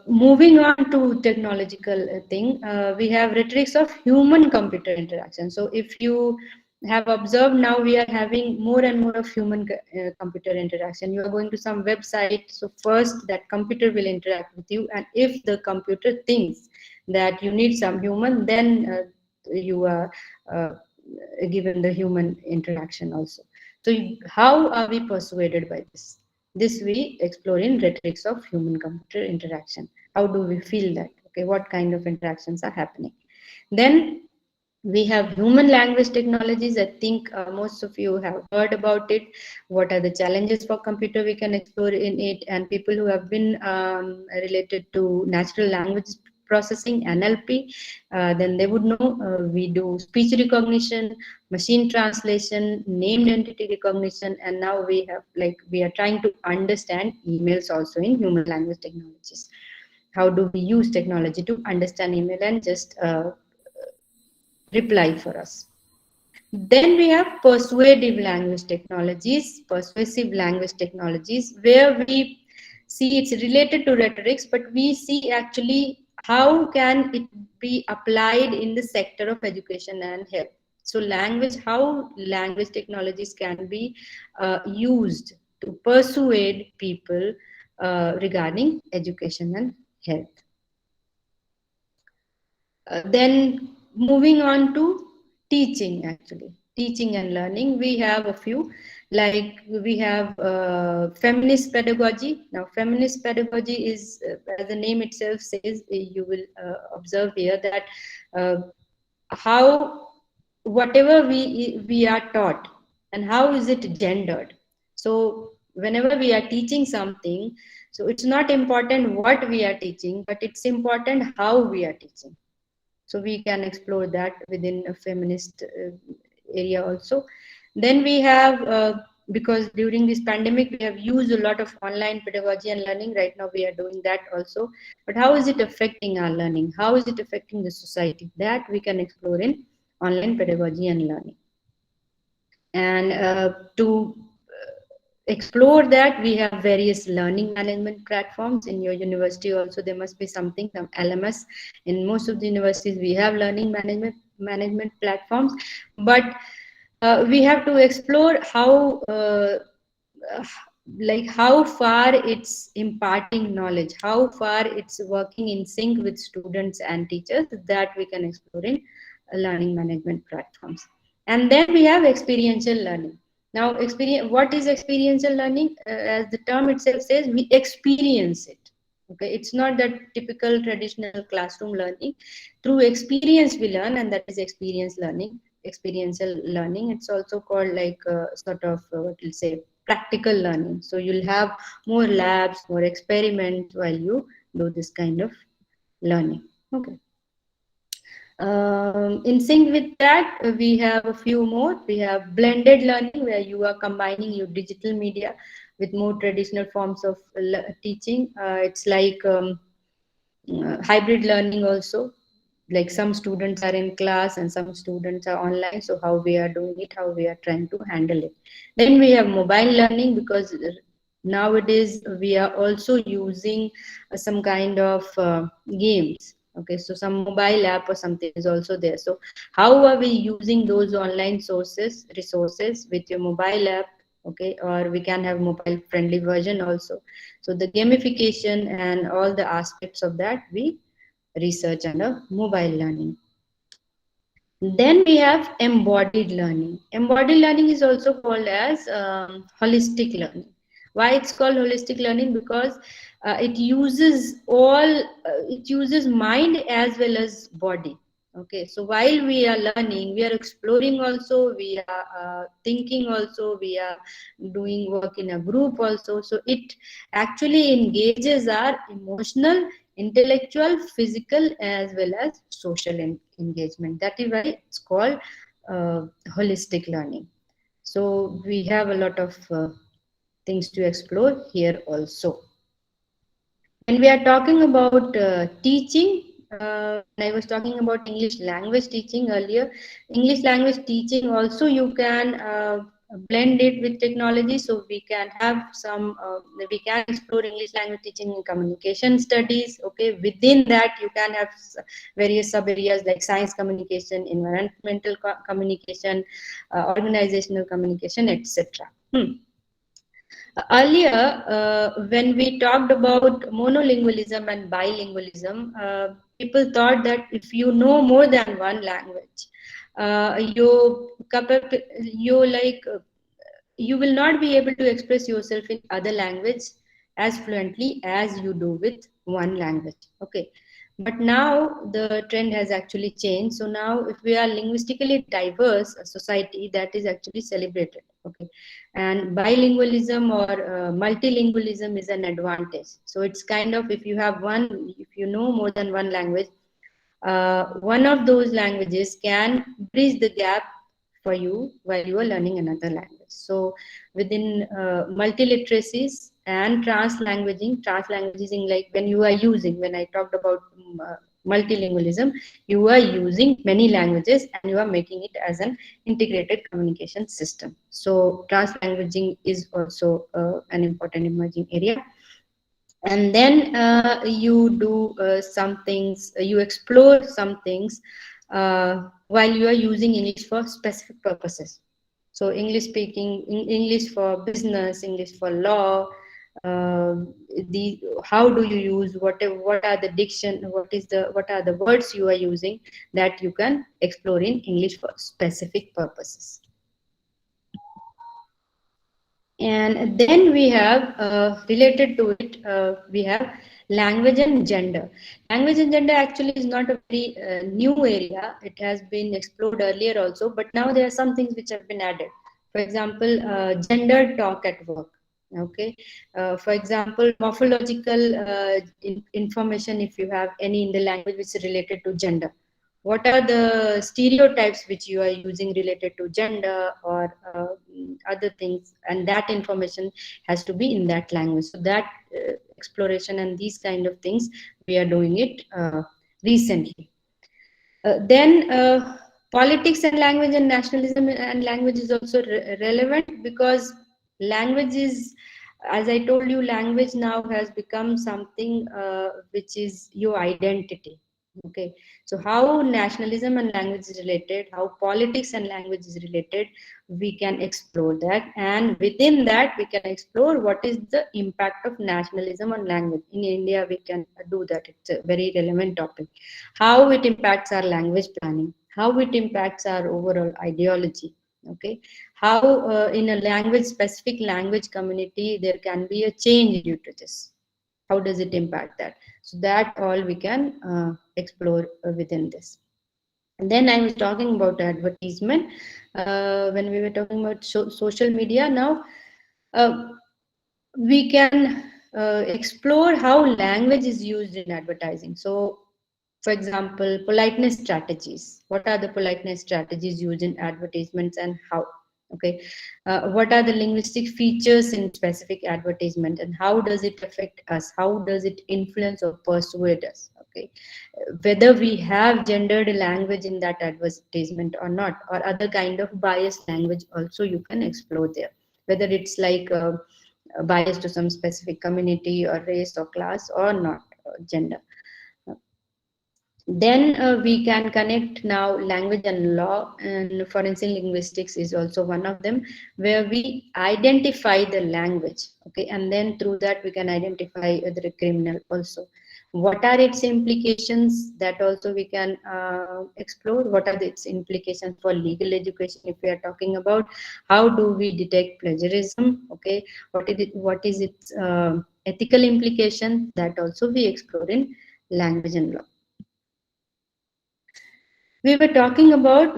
Moving on to technological thing, we have rhetorics of human-computer interaction. So if you have observed, now we are having more and more of human-computer interaction. You are going to some website, so first that computer will interact with you, and if the computer thinks that you need some human, then you are given the human interaction also. So how are we persuaded by this? This we explore in rhetorics of human-computer interaction. How do we feel that? Okay, what kind of interactions are happening? Then we have human language technologies. I think most of you have heard about it. What are the challenges for computer? We can explore in it, and people who have been related to natural language processing, NLP, then they would know we do speech recognition, machine translation, named entity recognition, and now we have, like, we are trying to understand emails also in human language technologies. How do we use technology to understand email and just reply for us? Then we have persuasive language technologies, where we see it's related to rhetorics, but we see actually how can it be applied in the sector of education and health. So how language technologies can be used to persuade people regarding education and health. Then moving on to teaching, actually teaching and learning, we have a few, like we have feminist pedagogy. Now feminist pedagogy is, as the name itself says, you will observe here that how whatever we are taught, and how is it gendered. So whenever we are teaching something, so it's not important what we are teaching, but it's important how we are teaching. So we can explore that within a feminist area also. Then we have, because during this pandemic we have used a lot of online pedagogy and learning. Right now we are doing that also, but how is it affecting our learning? How is it affecting the society? That we can explore in online pedagogy and learning. And to explore that, we have various learning management platforms. In your university also there must be something, some LMS. In most of the universities we have learning management platforms, but we have to explore how like how far it's imparting knowledge, how far it's working in sync with students and teachers. That we can explore in learning management platforms. And then we have experiential learning. Now, what is experiential learning? As the term itself says, we experience it. Okay, it's not that typical traditional classroom learning. Through experience we learn, and that is experience learning, experiential learning. It's also called like sort of what we'll say, practical learning. So you'll have more labs, more experiments while you do this kind of learning. Okay. In sync with that, we have a few more. We have blended learning, where you are combining your digital media with more traditional forms of teaching. It's like hybrid learning also. Like some students are in class and some students are online. So how we are doing it, how we are trying to handle it. Then we have mobile learning, because nowadays we are also using some kind of games. Okay, so some mobile app or something is also there. So how are we using those online resources with your mobile app? Okay, or we can have mobile friendly version also. So the gamification and all the aspects of that we research under mobile learning. Then we have embodied learning. Embodied learning is also called as holistic learning. Why it's called holistic learning? Because it uses mind as well as body. Okay, so while we are learning, we are exploring also, we are thinking also, we are doing work in a group also. So it actually engages our emotional, intellectual, physical, as well as social engagement. That is why it's called holistic learning. So we have a lot of things to explore here also. When we are talking about teaching, when I was talking about English language teaching earlier, English language teaching also you can blend it with technology. So we can have we can explore English language teaching in communication studies. Okay, within that you can have various sub areas like science communication, environmental communication, organizational communication, etc. Earlier, when we talked about monolingualism and bilingualism, people thought that if you know more than one language, you like you will not be able to express yourself in other language as fluently as you do with one language. Okay, but now the trend has actually changed. So now, if we are linguistically diverse a society, that is actually celebrated. Okay, and bilingualism or multilingualism is an advantage. So it's kind of, if you know more than one language, one of those languages can bridge the gap for you while you are learning another language. So within multiliteracies and translanguaging, like when I talked about multilingualism, you are using many languages and you are making it as an integrated communication system. So translanguaging is also an important emerging area. And then you do some things, you explore some things while you are using English for specific purposes. So English for business, English for law, uh, how do you use what are the diction, what are the words you are using, that you can explore in English for specific purposes. And then we have related to it, we have language and gender. Language and gender actually is not a very new area. It has been explored earlier also, but now there are some things which have been added. For example, gender talk at work. Okay. For example, morphological information, if you have any in the language which is related to gender. What are the stereotypes which you are using related to gender or other things, and that information has to be in that language. So that exploration and these kind of things, we are doing it recently. Then politics and language and nationalism and language is also relevant, because language is, as I told you, language now has become something which is your identity. Okay, so how nationalism and language is related, how politics and language is related, we can explore that. And within that, we can explore what is the impact of nationalism on language. In India, we can do that. It's a very relevant topic. How it impacts our language planning, how it impacts our overall ideology. Okay, how in a language, specific language community, there can be a change due to this. How does it impact that? So that all we can explore within this. And then I was talking about advertisement when we were talking about social media. Now uh, we can explore how language is used in advertising. So, for example, politeness strategies. What are the politeness strategies used in advertisements and how? Okay, what are the linguistic features in specific advertisement and how does it affect us? How does it influence or persuade us? Okay, whether we have gendered language in that advertisement or not, or other kind of biased language also you can explore there. Whether it's like biased to some specific community or race or class or not, gender. Then we can connect now language and law, and forensic linguistics is also one of them, where we identify the language. Okay, and then through that we can identify the criminal also. What are its implications? That also we can explore. What are its implications for legal education if we are talking about? How do we detect plagiarism? Okay, what is it? What is its ethical implication? That also we explore in language and law. We have been talking about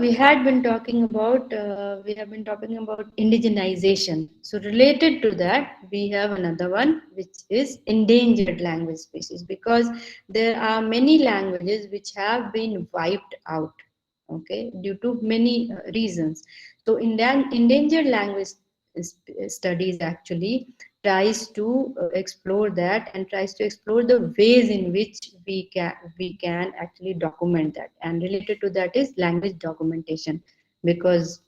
indigenization. So related to that, we have another one, which is endangered language species, because there are many languages which have been wiped out, okay, due to many reasons. So endangered language studies actually tries to explore that and tries to explore the ways in which we can actually document that. And related to that is language documentation, because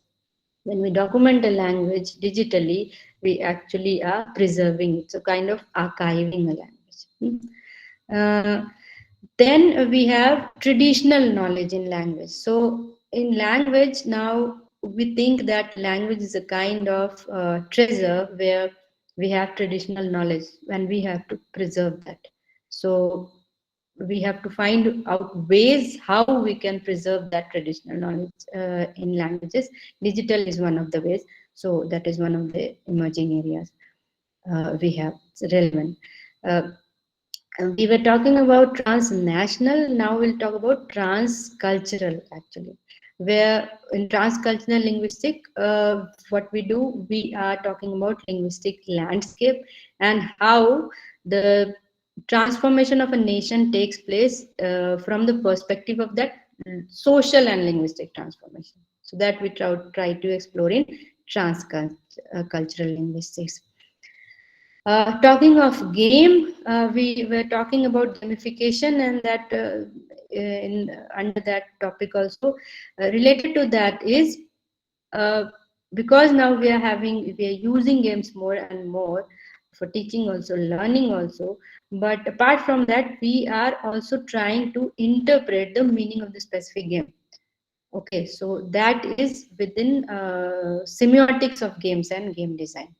when we document a language digitally, we actually are preserving it, so kind of archiving a language. Uh, then we have traditional knowledge in language. So in language now, we think that language is a kind of treasure where we have traditional knowledge and we have to preserve that. So we have to find out ways how we can preserve that traditional knowledge in languages. Digital is one of the ways. So that is one of the emerging areas we have. It's relevant. Uh, we were talking about transnational, now we'll talk about transcultural actually. Where in transcultural linguistic, what we do, we are talking about linguistic landscape and how the transformation of a nation takes place from the perspective of that social and linguistic transformation. So that we try to explore in transcultural linguistics. Talking of game, we were talking about gamification, and that under that topic also related to that is uh, because now we are using games more and more for teaching also, learning also. But apart from that, we are also trying to interpret the meaning of the specific game. Okay, so that is within semiotics of games and game design.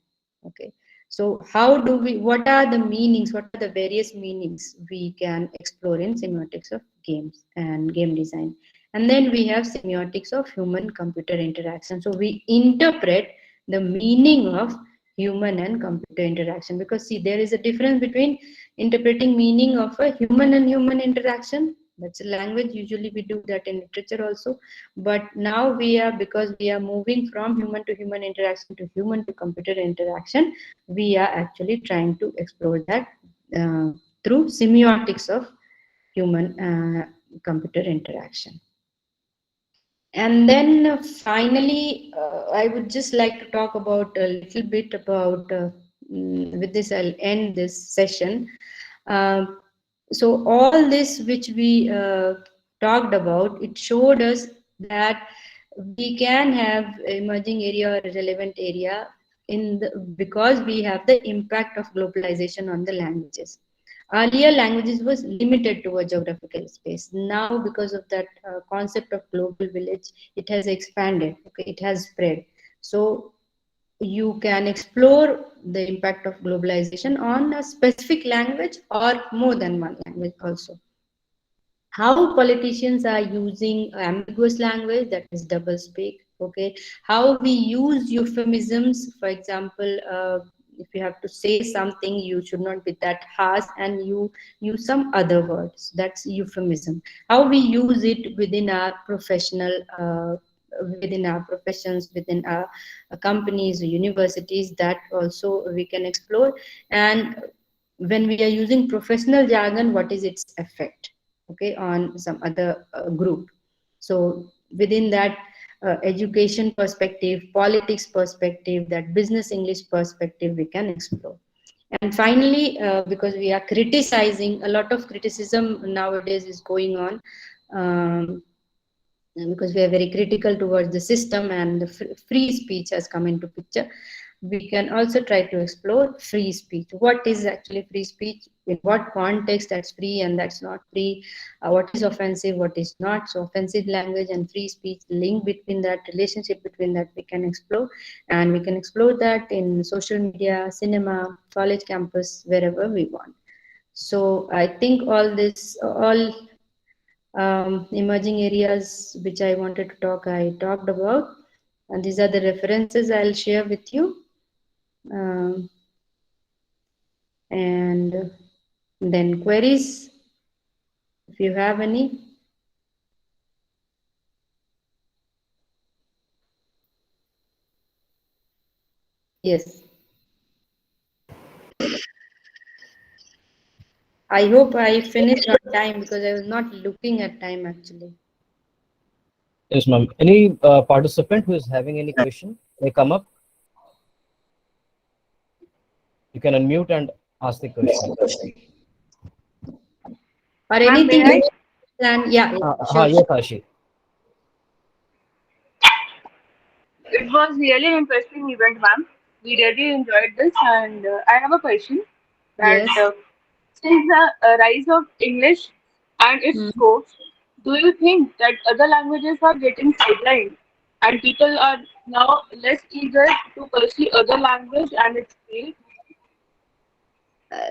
Okay, so how do we, what are the meanings, what are the various meanings we can explore in semiotics of games and game design? And then we have semiotics of human computer interaction. So we interpret the meaning of human and computer interaction, because see, there is a difference between interpreting meaning of a human and human interaction. That's a language, usually we do that in literature also. But now we are, because we are moving from human to human interaction to human to computer interaction, we are actually trying to explore that through semiotics of human computer interaction. And then finally, I would just like to talk about a little bit about, with this I'll end this session. Uh, so all this which we talked about, it showed us that we can have emerging area or relevant area in the, because we have the impact of globalization on the languages. Earlier, languages was limited to a geographical space. Now, because of that concept of global village, it has expanded. Okay, it has spread. So you can explore the impact of globalization on a specific language or more than one language also. how politicians are using ambiguous language, that is double speak. Okay, how we use euphemisms. For example, if you have to say something, you should not be that harsh and you use some other words, that's euphemism. How we use it within our professional within our professions, within our companies, universities, that also we can explore. And when we are using professional jargon, what is its effect, okay, on some other group. So within that education perspective, politics perspective, that business English perspective, we can explore. And finally, because we are criticizing, a lot of criticism nowadays is going on, because we are very critical towards the system, and the free speech has come into picture. We can also try to explore free speech. What is actually free speech? In what context that's free and that's not free? What is offensive? What is not? So offensive language and free speech, link between that, relationship between that, we can explore. And we can explore that in social media, cinema, college campus, wherever we want. So I think all emerging areas which I wanted to talk, I talked about. And these are the references I'll share with you. Um, and then queries, if you have any. Yes. I hope I finished on time because I was not looking at time actually. Yes, ma'am. Any participant who is having any question may come up. You can unmute and ask the question. Or Ma'am, may anything I? else? And yeah, sure, Yes, sure. Ashi. It was really an interesting event, ma'am. We really enjoyed this, and I have a question. That Yes. since the rise of English and its Hmm. scope, do you think that other languages are getting sidelined, and people are now less eager to pursue other language and its field?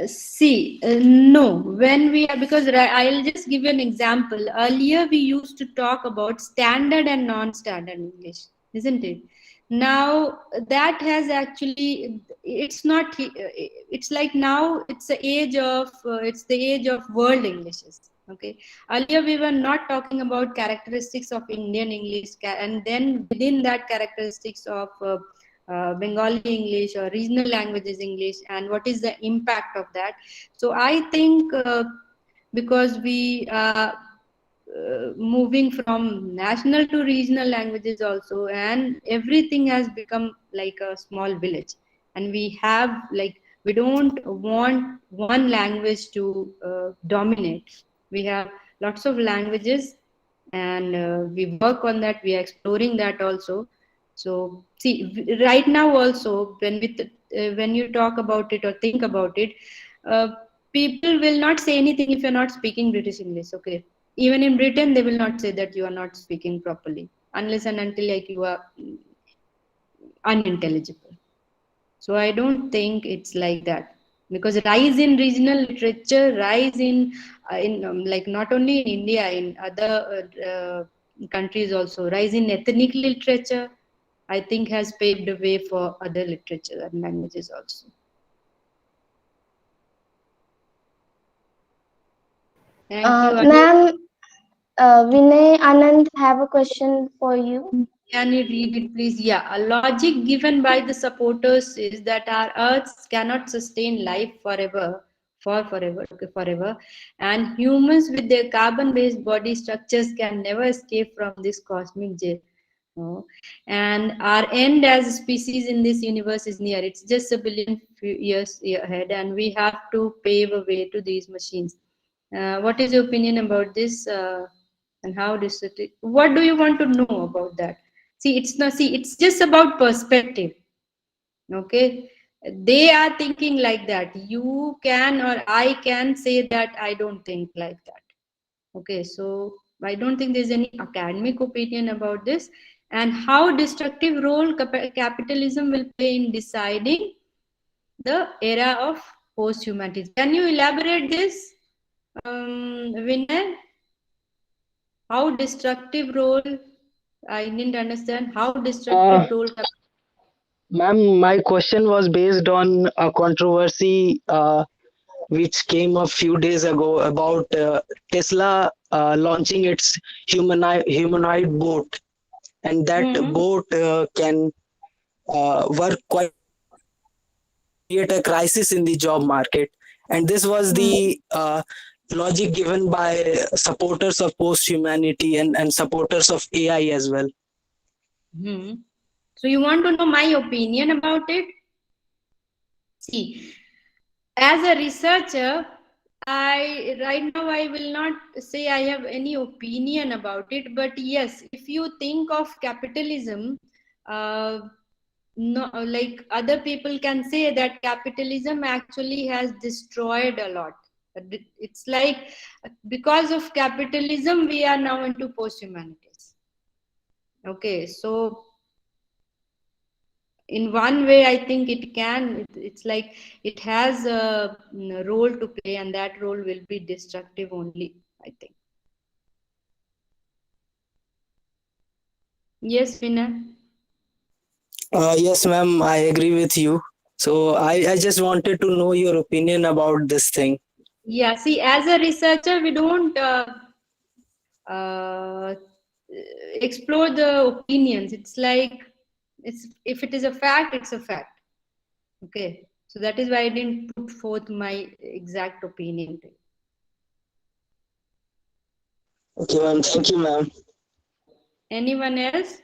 See, no, when we are, because I'll just give you an example. Earlier, we used to talk about standard and non standard English, isn't it? Now, that has actually, it's not, it's like now it's the age of world Englishes. Okay. Earlier, we were not talking about characteristics of Indian English, and then within that, characteristics of Bengali English or regional languages English, and what is the impact of that. So I think because we are moving from national to regional languages also, and everything has become like a small village, and we have like, we don't want one language to dominate. We have lots of languages, and we work on that, we are exploring that also. So see, right now also, when you talk about it or think about it, uh, people will not say anything if you're not speaking British English. Okay, even in Britain, they will not say that you are not speaking properly unless and until like you are unintelligible. So I don't think it's like that, because rise in regional literature, rise in like not only in India, in other countries also, rise in ethnic literature, I think has paved the way for other literature and languages also. Thank you. Ma'am, Vinay Anand have a question for you. Can you read it, please? Yeah. A logic given by the supporters is that our earths cannot sustain life forever, for forever, okay, forever. And humans with their carbon based body structures can never escape from this cosmic jail. No. And our end as a species in this universe is near. It's just a billion years ahead, and we have to pave a way to these machines. What is your opinion about this? And how does it? What do you want to know about that? See, it's not. See, it's just about perspective. Okay, they are thinking like that. You can, or I can say that I don't think like that. Okay, so I don't think there's any academic opinion about this. And how destructive role capitalism will play in deciding the era of post-humanities. Can you elaborate this, Vinay? How destructive role? I didn't understand how destructive role. Ma'am, my question was based on a controversy which came a few days ago about Tesla launching its humanoid boat, and that boat can work quite create a crisis in the job market. And this was the logic given by supporters of post-humanity and supporters of AI as well. So you want to know my opinion about it? See, as a researcher, right now I will not say I have any opinion about it, but yes, if you think of capitalism, no, like other people can say that capitalism actually has destroyed a lot. It's like because of capitalism we are now into post-humanities. Okay, so in one way I think it can, it's like it has a role to play, and that role will be destructive only, I think. Yes, Vinay? Yes, ma'am, I agree with you. So I just wanted to know your opinion about this thing. Yeah, see, as a researcher we don't uh, explore the opinions. It's like, it's, if it is a fact, it's a fact. Okay, so that is why I didn't put forth my exact opinion. Okay, ma'am. Thank you, ma'am. Anyone else?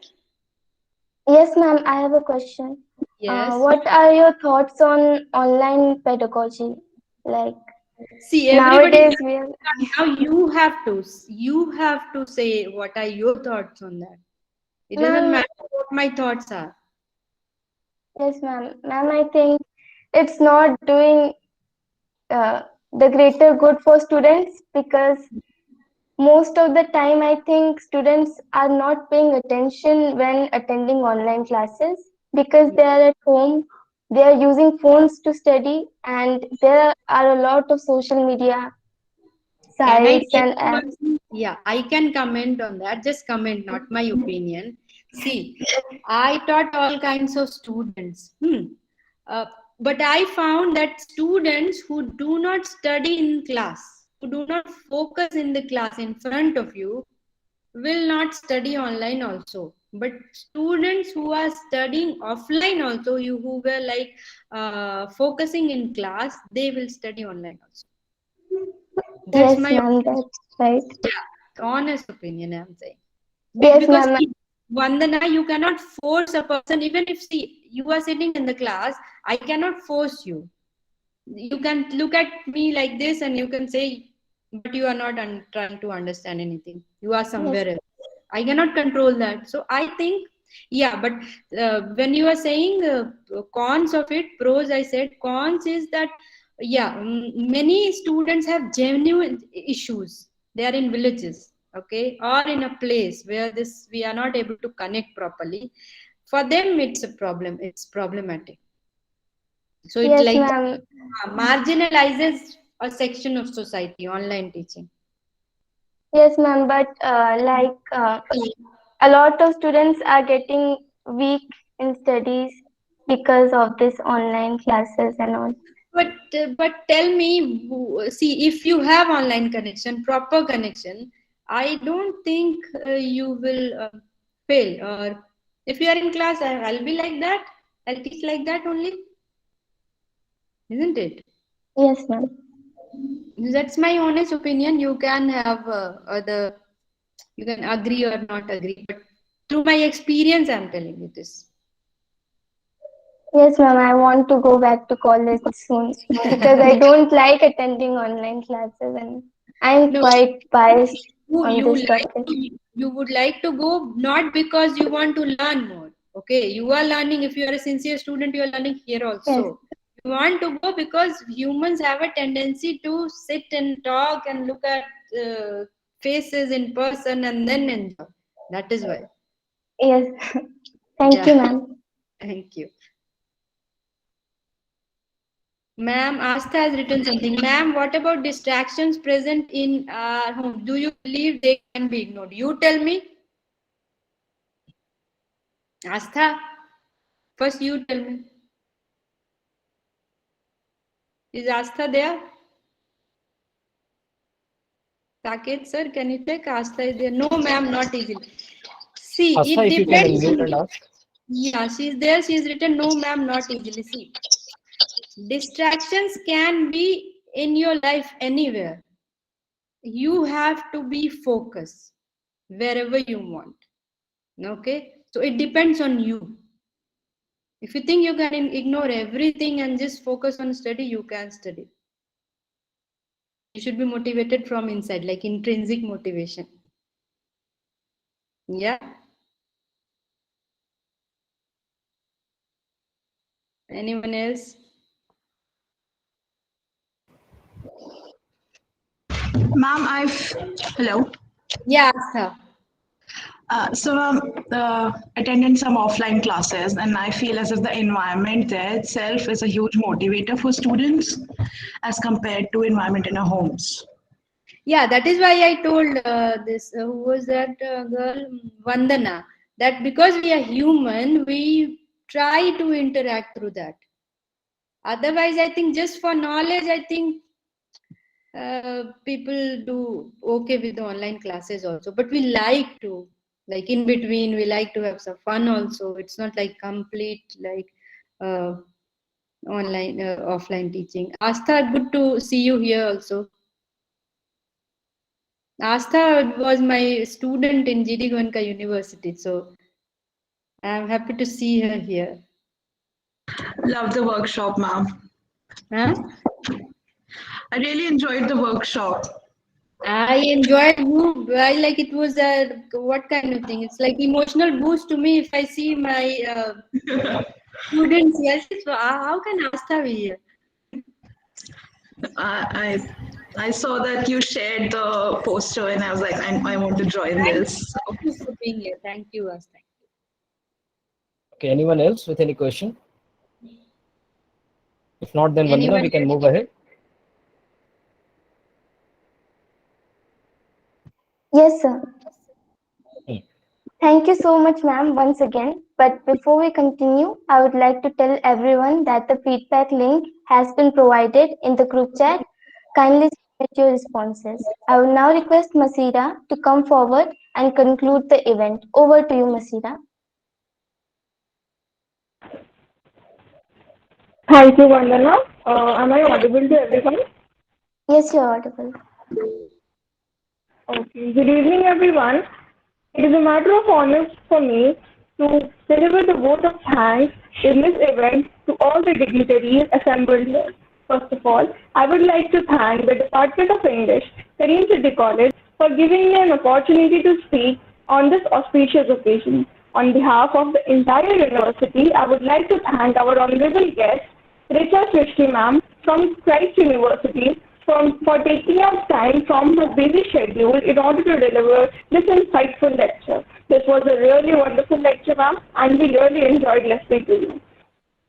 Yes, ma'am, I have a question. Yes. What are your thoughts on online pedagogy? Like See, everybody, nowadays we are. now you have to say what are your thoughts on that. It doesn't Ma'am, matter what my thoughts are. yes, ma'am. Ma'am, I think it's not doing the greater good for students, because most of the time I think students are not paying attention when attending online classes, because they are at home, they are using phones to study, and there are a lot of social media Can I sites tell and you apps. one thing? Yeah, I can comment on that. Just comment, not my opinion. See, I taught all kinds of students. Uh, but I found that students who do not study in class, who do not focus in the class in front of you, will not study online also. But students who are studying offline also, you who were like focusing in class, they will study online also. That's Yes, my ma'am, that's right. honest opinion, I'm saying. Yes, Because ma'am. Vandana, you cannot force a person, even if, see, you are sitting in the class, I cannot force you. You can look at me like this and you can say, but you are not trying to understand anything. You are Yes, somewhere else. I cannot control that. So I think, yeah, but when you are saying cons of it, pros, I said cons is that, yeah, many students have genuine issues. They are in villages, okay, or in a place where this we are not able to connect properly. For them, it's a problem. It's problematic. So it yes, like ma'am. marginalizes a section of society, online teaching. Yes, ma'am. But a lot of students are getting weak in studies because of this online classes and all. But tell me, see, if you have online connection, proper connection, I don't think you will fail. Or if you are in class, I'll be like that. I'll teach like that only, isn't it? Yes, ma'am. That's my honest opinion. You can have other, you can agree or not agree, but through my experience, I'm telling you this. Yes, ma'am. I want to go back to college soon because I don't like attending online classes, and I'm No, quite biased on you this like topic. to, you would like to go not because you want to learn more. Okay, you are learning. If you are a sincere student, you are learning here Yes, also. You want to go because humans have a tendency to sit and talk and look at faces in person and then enjoy. That is why. yes. Thank Yeah. you, ma'am. Thank you. Ma'am, Astha has written something. Ma'am, what about distractions present in our home? Do you believe they can be ignored? You tell me. Astha, first you tell me. Is Astha there? Saket sir, can you check? Astha is there? No, ma'am, not easily. See, Astha, it if you can depends. unmute and ask. Yeah, she's there. She's written no, ma'am, not easily. See, distractions can be in your life anywhere. You have to be focused wherever you want. Okay, so it depends on you. If you think you can ignore everything and just focus on study, you can study. You should be motivated from inside, like intrinsic motivation. Yeah. Anyone else? Ma'am, hello. Yeah, sir. So I'm attending some offline classes, and I feel as if the environment there itself is a huge motivator for students as compared to environment in our homes. Yeah, that is why I told this, who was that girl, Vandana, that because we are human, we try to interact through that. Otherwise, I think just for knowledge, I think people do okay with the online classes also. But we like to, like in between, we like to have some fun also. It's not like complete like online, offline teaching. Astha, good to see you here also. Astha was my student in GD Goenka University, so I'm happy to see her here. Love the workshop, ma'am. Huh? I really enjoyed the workshop. I enjoyed you. I like it was a what kind of thing? It's like emotional boost to me if I see my students. Yes, so how can Astha be here? I saw that you shared the poster, and I was like, I want to join this. Thank you for being here. Thank you, Astha. Okay, anyone else with any question? If not, then Vandana, we can move ahead. Yes, sir. Thank you so much, ma'am, once again. But before we continue, I would like to tell everyone that the feedback link has been provided in the group chat. Kindly submit your responses. I will now request Masira to come forward and conclude the event. Over to you, Masira. Thank you, Vandana. Am I audible to everyone? Yes, you're audible. Okay. Good evening, everyone. It is a matter of honor for me to deliver the vote of thanks in this event to all the dignitaries assembled here. First of all, I would like to thank the Department of English, Reinterpretation College, for giving me an opportunity to speak on this auspicious occasion. On behalf of the entire university, I would like to thank our honorable guest, Richa Srishti ma'am from Christ University, for taking out time from her busy schedule in order to deliver this insightful lecture. This was a really wonderful lecture, ma'am, and we really enjoyed listening to you.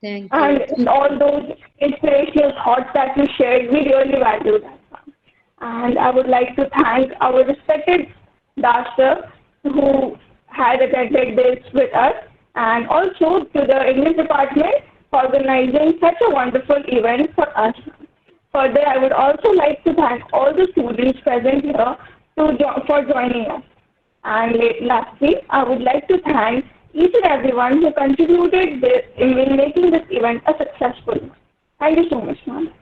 Thank you. And all those inspirational thoughts that you shared, we really value that, ma'am. And I would like to thank our respected Dasher who had attended this with us, and also to the English department for organizing such a wonderful event for us. Further, I would also like to thank all the students present here for joining us. And lastly, I would like to thank each and everyone who contributed in making this event a successful one. Thank you so much, ma'am.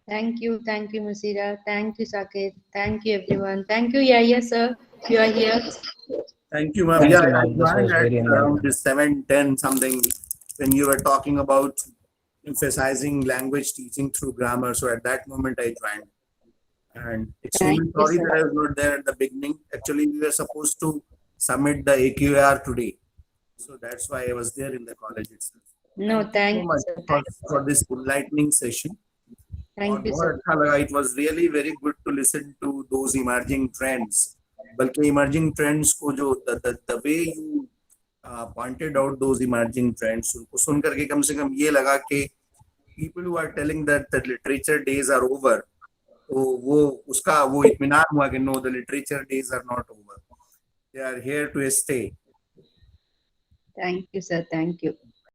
Thank you, Masira. Thank you, Saket. Thank you, everyone. Thank you, Yaya sir. You are here. Thank you, ma'am. Thank Yeah, you, I ma'am. This joined was at very enlightening. around 7:10 something when you were talking about emphasizing language teaching through grammar. So at that moment I joined. And extremely sorry that I was not there at the beginning. Actually, we were supposed to submit the AQAR today. So that's why I was there in the college itself. No, thank you so much for this enlightening session. Thank you, sir. It was really very good to listen to those emerging trends. बल्कि emerging trends को जो the way you pointed out those emerging trends, उनको सुन करके कम से कम ये लगा कि people who are telling that the literature days are over, वो इत्मीनान हुआ कि no, the literature days are not over. They are here to stay. Thank you, sir. Thank you.